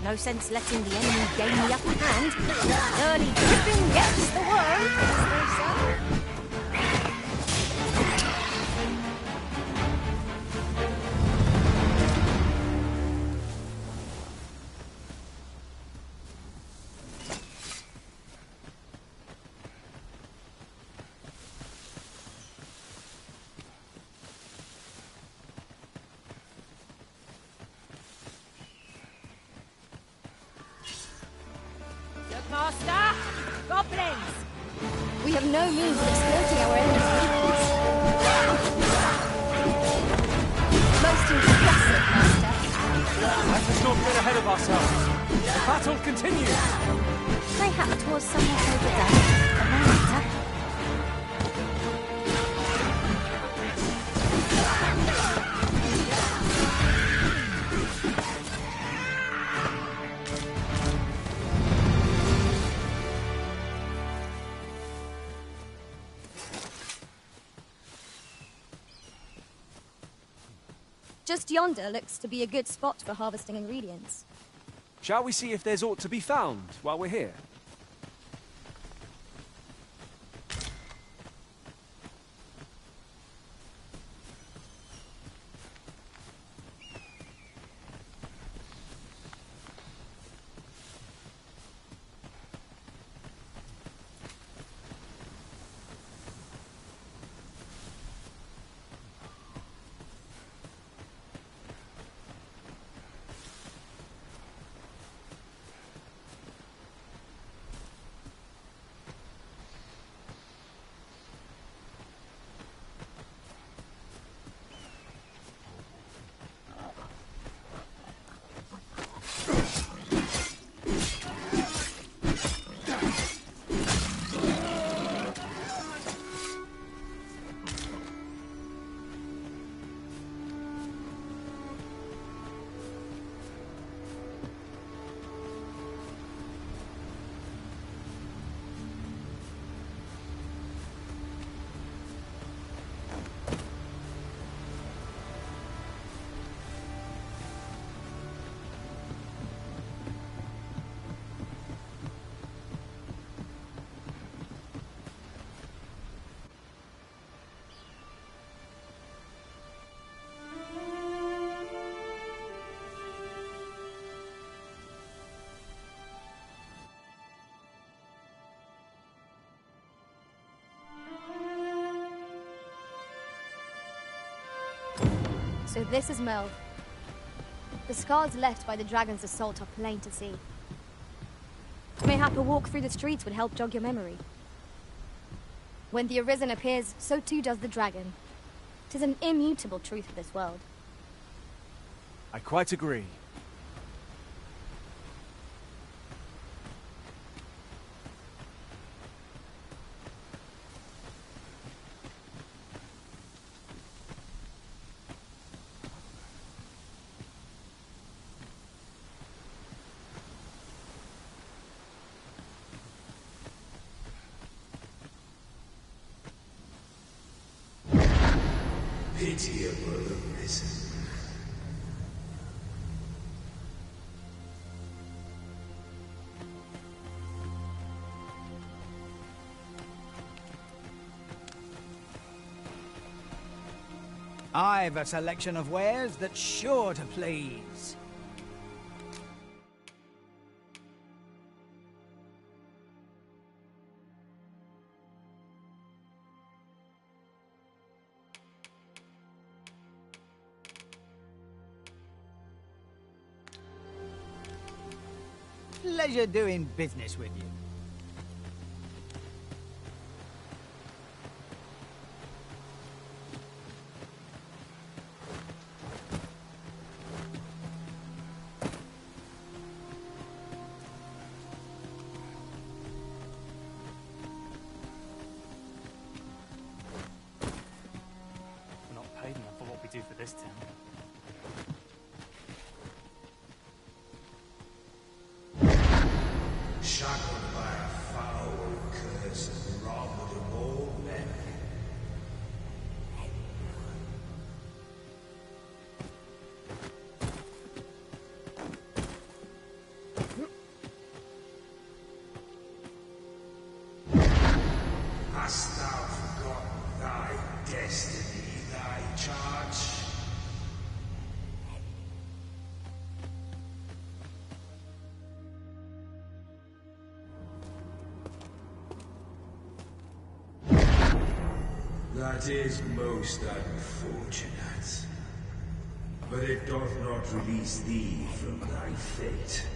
No sense letting the enemy gain the upper hand. Early dripping gets the worm, as they say. Master! Goblins! We have no means of exploiting our enemy's weakness. Most impressive, Master. Let us not get ahead of ourselves. The battle continues. Mayhap 'twas somewhat overdone, but no matter. Just yonder looks to be a good spot for harvesting ingredients. Shall we see if there's aught to be found while we're here? So this is Melv. The scars left by the dragon's assault are plain to see. Mayhap a walk through the streets would help jog your memory. When the Arisen appears, so too does the dragon. 'Tis an immutable truth of this world. I quite agree. Pitiable Arisen. I've a selection of wares that's sure to please. Pleasure doing business with you. We're not paid enough for what we do for this town. Shackled by a foul curse and robbed of all men. Hast thou forgotten thy destiny, thy charge? That is most unfortunate. But it doth not release thee from thy fate.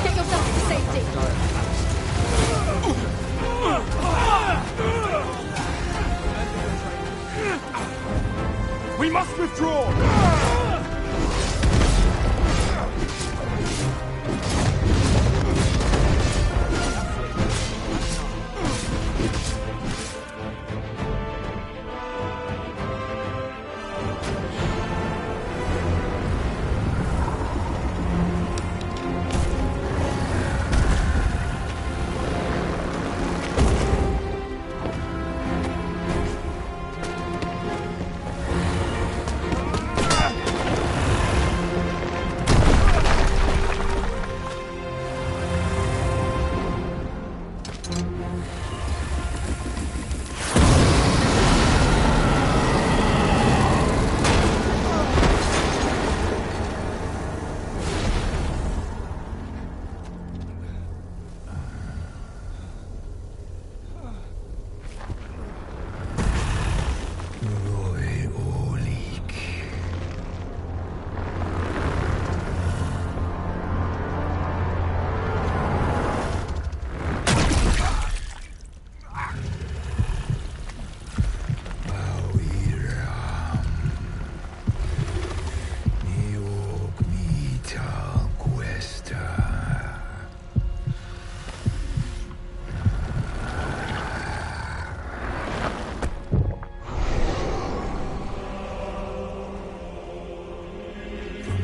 Get yourself to safety! We must withdraw!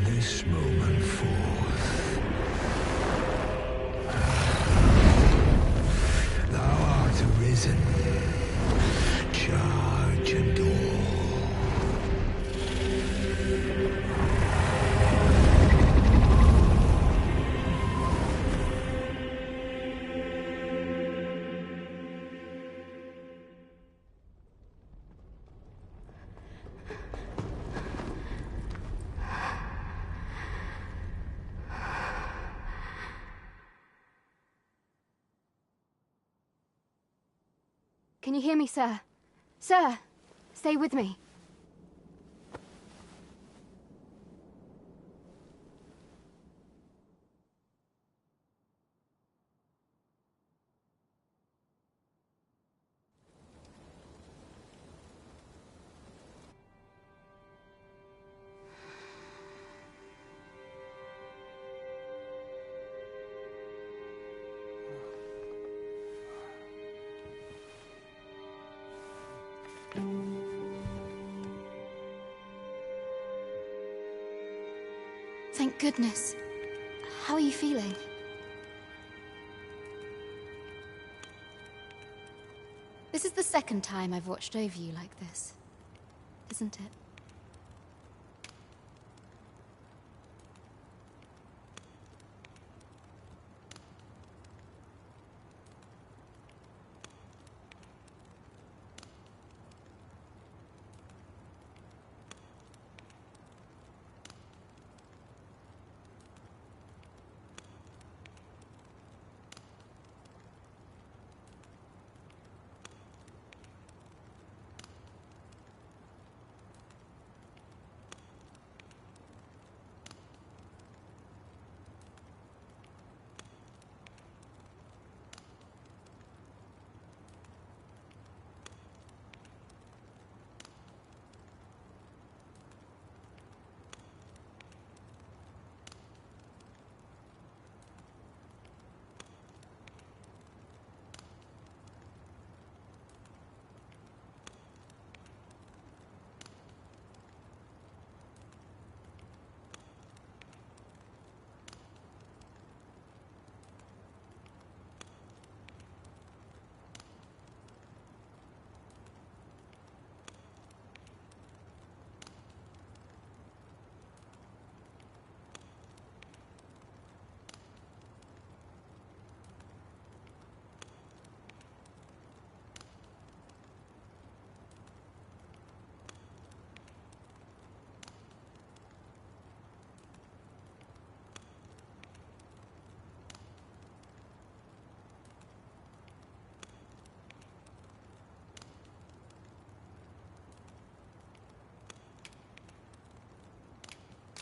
This moment forth, thou art arisen, charge and all. Can you hear me, sir? Sir, stay with me. Thank goodness. How are you feeling? This is the second time I've watched over you like this, isn't it?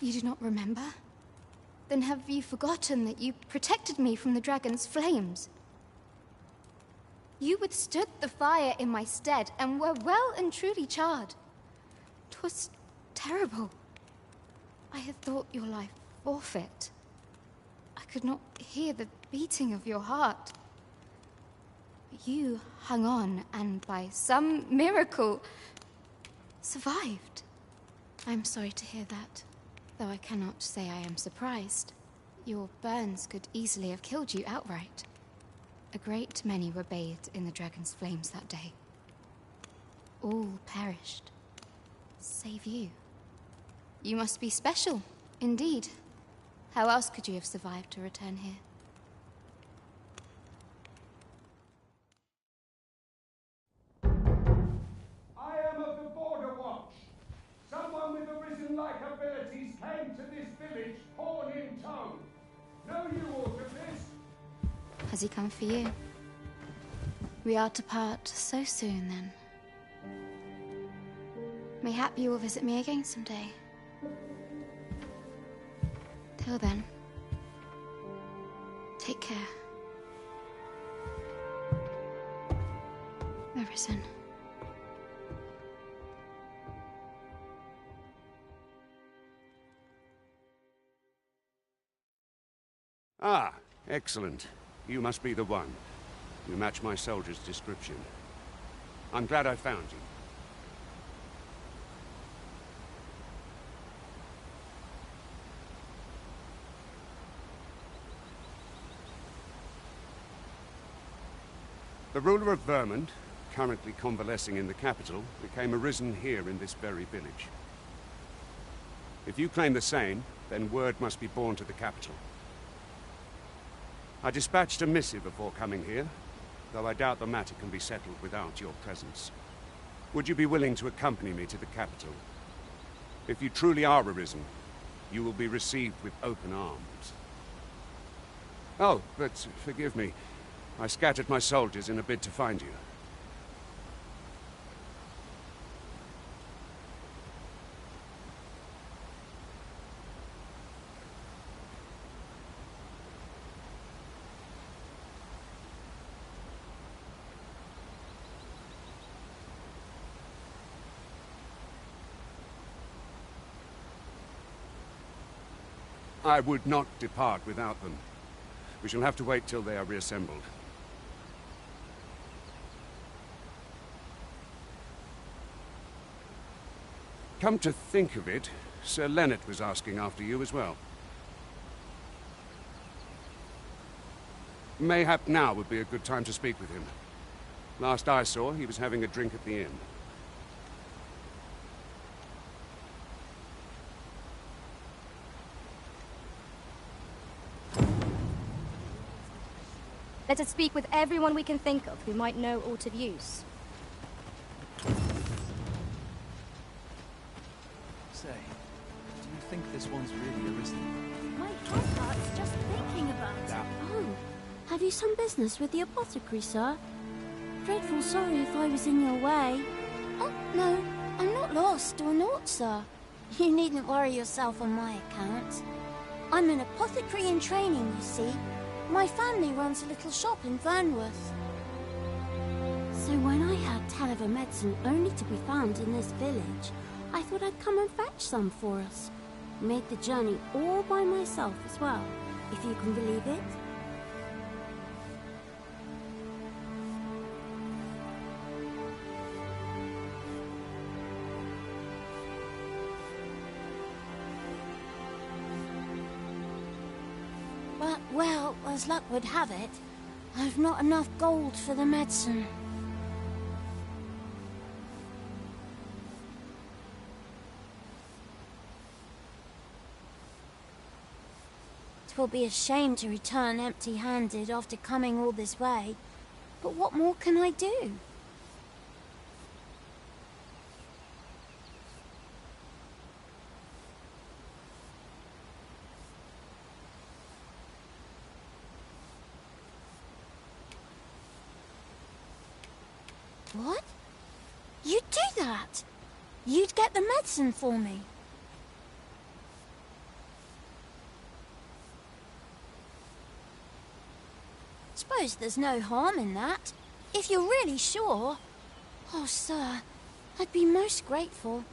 You do not remember? Then have you forgotten that you protected me from the dragon's flames? You withstood the fire in my stead and were well and truly charred. 'Twas terrible. I had thought your life forfeit. I could not hear the beating of your heart. But you hung on and by some miracle survived. I'm sorry to hear that. Though I cannot say I am surprised. Your burns could easily have killed you outright. A great many were bathed in the dragon's flames that day. All perished. Save you. You must be special, indeed. How else could you have survived to return here? I am of the Border Watch. Someone with Arisen-like abilities came to this village, horn in tow. Know you aught of this? Has he come for you? We are to part so soon, then. Mayhap you will visit me again someday. Till then, take care. Arisen. Ah, excellent. You must be the one. You match my soldier's description. I'm glad I found you. The ruler of Vermont, currently convalescing in the capital, became arisen here in this very village. If you claim the same, then word must be borne to the capital. I dispatched a missive before coming here, though I doubt the matter can be settled without your presence. Would you be willing to accompany me to the capital? If you truly are arisen, you will be received with open arms. Oh, but forgive me. I scattered my soldiers in a bid to find you. I would not depart without them. We shall have to wait till they are reassembled. Come to think of it, Sir Leonard was asking after you as well. Mayhap now would be a good time to speak with him. Last I saw, he was having a drink at the inn. Let us speak with everyone we can think of who might know aught of use. Say, do you think this one's really arisen? My head hurts just thinking about it. Oh, have you some business with the apothecary, sir? Dreadful sorry if I was in your way. Oh, no, I'm not lost or naught, sir. You needn't worry yourself on my account. I'm an apothecary in training, you see. My family runs a little shop in Vernworth. So when I heard tell of a medicine only to be found in this village, I thought I'd come and fetch some for us. Made the journey all by myself as well, if you can believe it. But, well, as luck would have it, I've not enough gold for the medicine. 'Twill be a shame to return empty-handed after coming all this way. But what more can I do? What? You'd do that? You'd get the medicine for me? Suppose there's no harm in that, if you're really sure. Oh, sir, I'd be most grateful.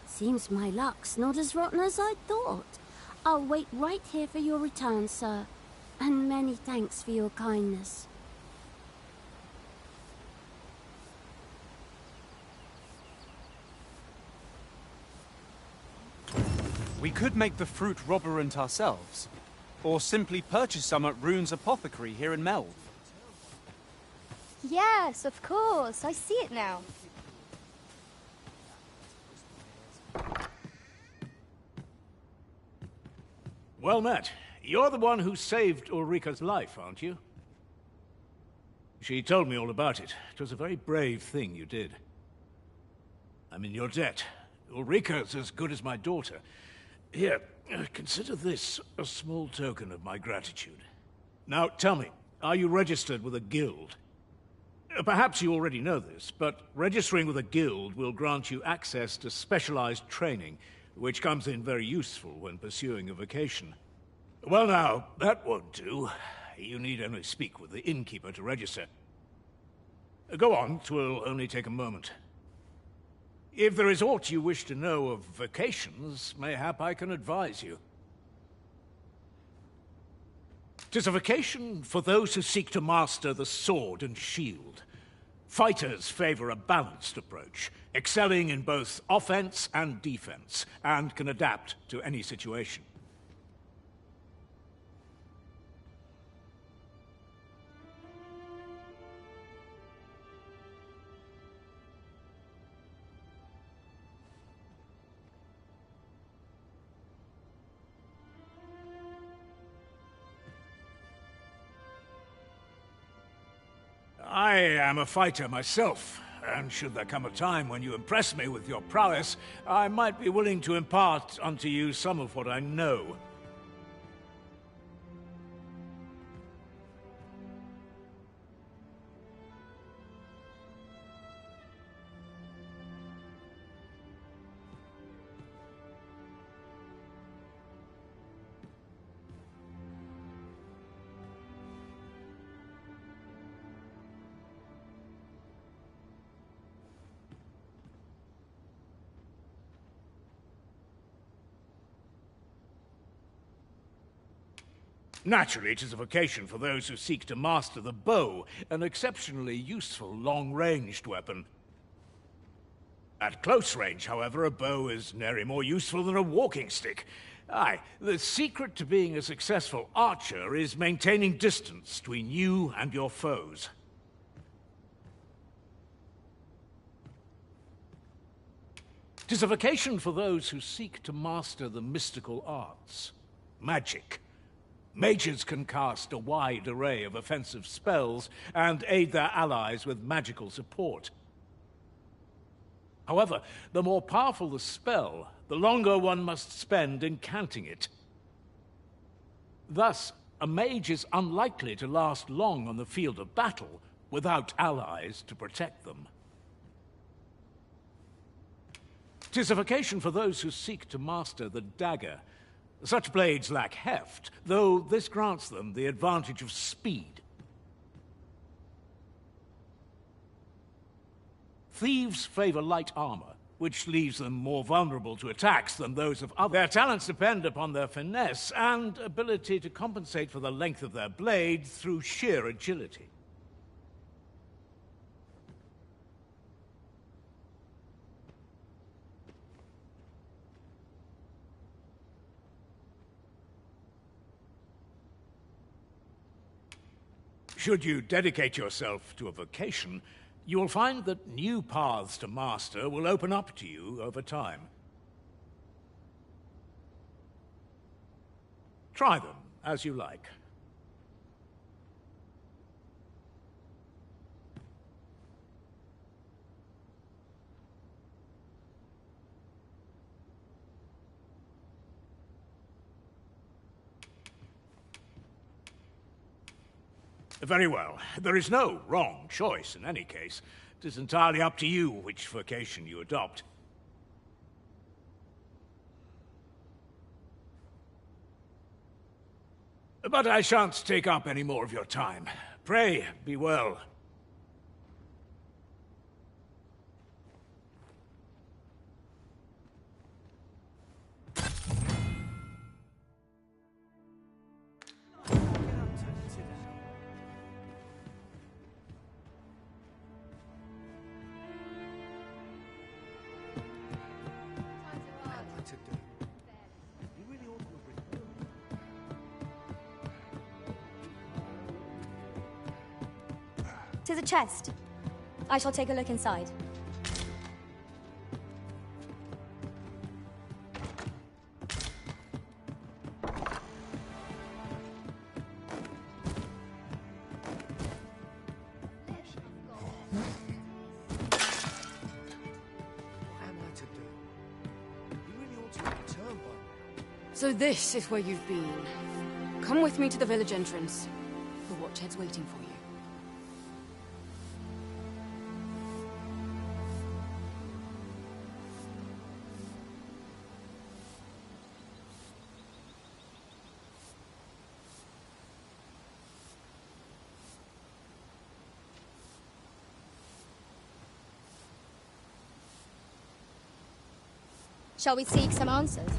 Seems my luck's not as rotten as I'd thought. I'll wait right here for your return, sir. And many thanks for your kindness. We could make the fruit robberant ourselves, or simply purchase some at Rune's apothecary here in Melve. Yes, of course. I see it now. Well met. You're the one who saved Ulrika's life, aren't you? She told me all about it. It was a very brave thing you did. I'm in your debt. Ulrika's as good as my daughter. Here, consider this a small token of my gratitude. Now, tell me, are you registered with a guild? Perhaps you already know this, but registering with a guild will grant you access to specialized training, which comes in very useful when pursuing a vocation. Well now, that won't do. You need only speak with the innkeeper to register. Go on, 'twill only take a moment. If there is aught you wish to know of vocations, mayhap I can advise you. 'Tis a vocation for those who seek to master the sword and shield. Fighters favor a balanced approach, excelling in both offense and defense, and can adapt to any situation. I am a fighter myself, and should there come a time when you impress me with your prowess, I might be willing to impart unto you some of what I know. Naturally, it is a vocation for those who seek to master the bow, an exceptionally useful long-ranged weapon. At close range, however, a bow is nary more useful than a walking stick. Aye, the secret to being a successful archer is maintaining distance between you and your foes. 'Tis a vocation for those who seek to master the mystical arts. Magic. Mages can cast a wide array of offensive spells and aid their allies with magical support. However, the more powerful the spell, the longer one must spend in counting it. Thus, a mage is unlikely to last long on the field of battle without allies to protect them. 'Tis a vocation for those who seek to master the dagger. Such blades lack heft, though this grants them the advantage of speed. Thieves favor light armor, which leaves them more vulnerable to attacks than those of others. Their talents depend upon their finesse and ability to compensate for the length of their blade through sheer agility. Should you dedicate yourself to a vocation, you will find that new paths to master will open up to you over time. Try them as you like. Very well. There is no wrong choice in any case. It is entirely up to you which vocation you adopt. But I shan't take up any more of your time. Pray, be well. Tis a chest. I shall take a look inside. So this is where you've been. Come with me to the village entrance. The watchhead's waiting for you. Shall we seek some answers?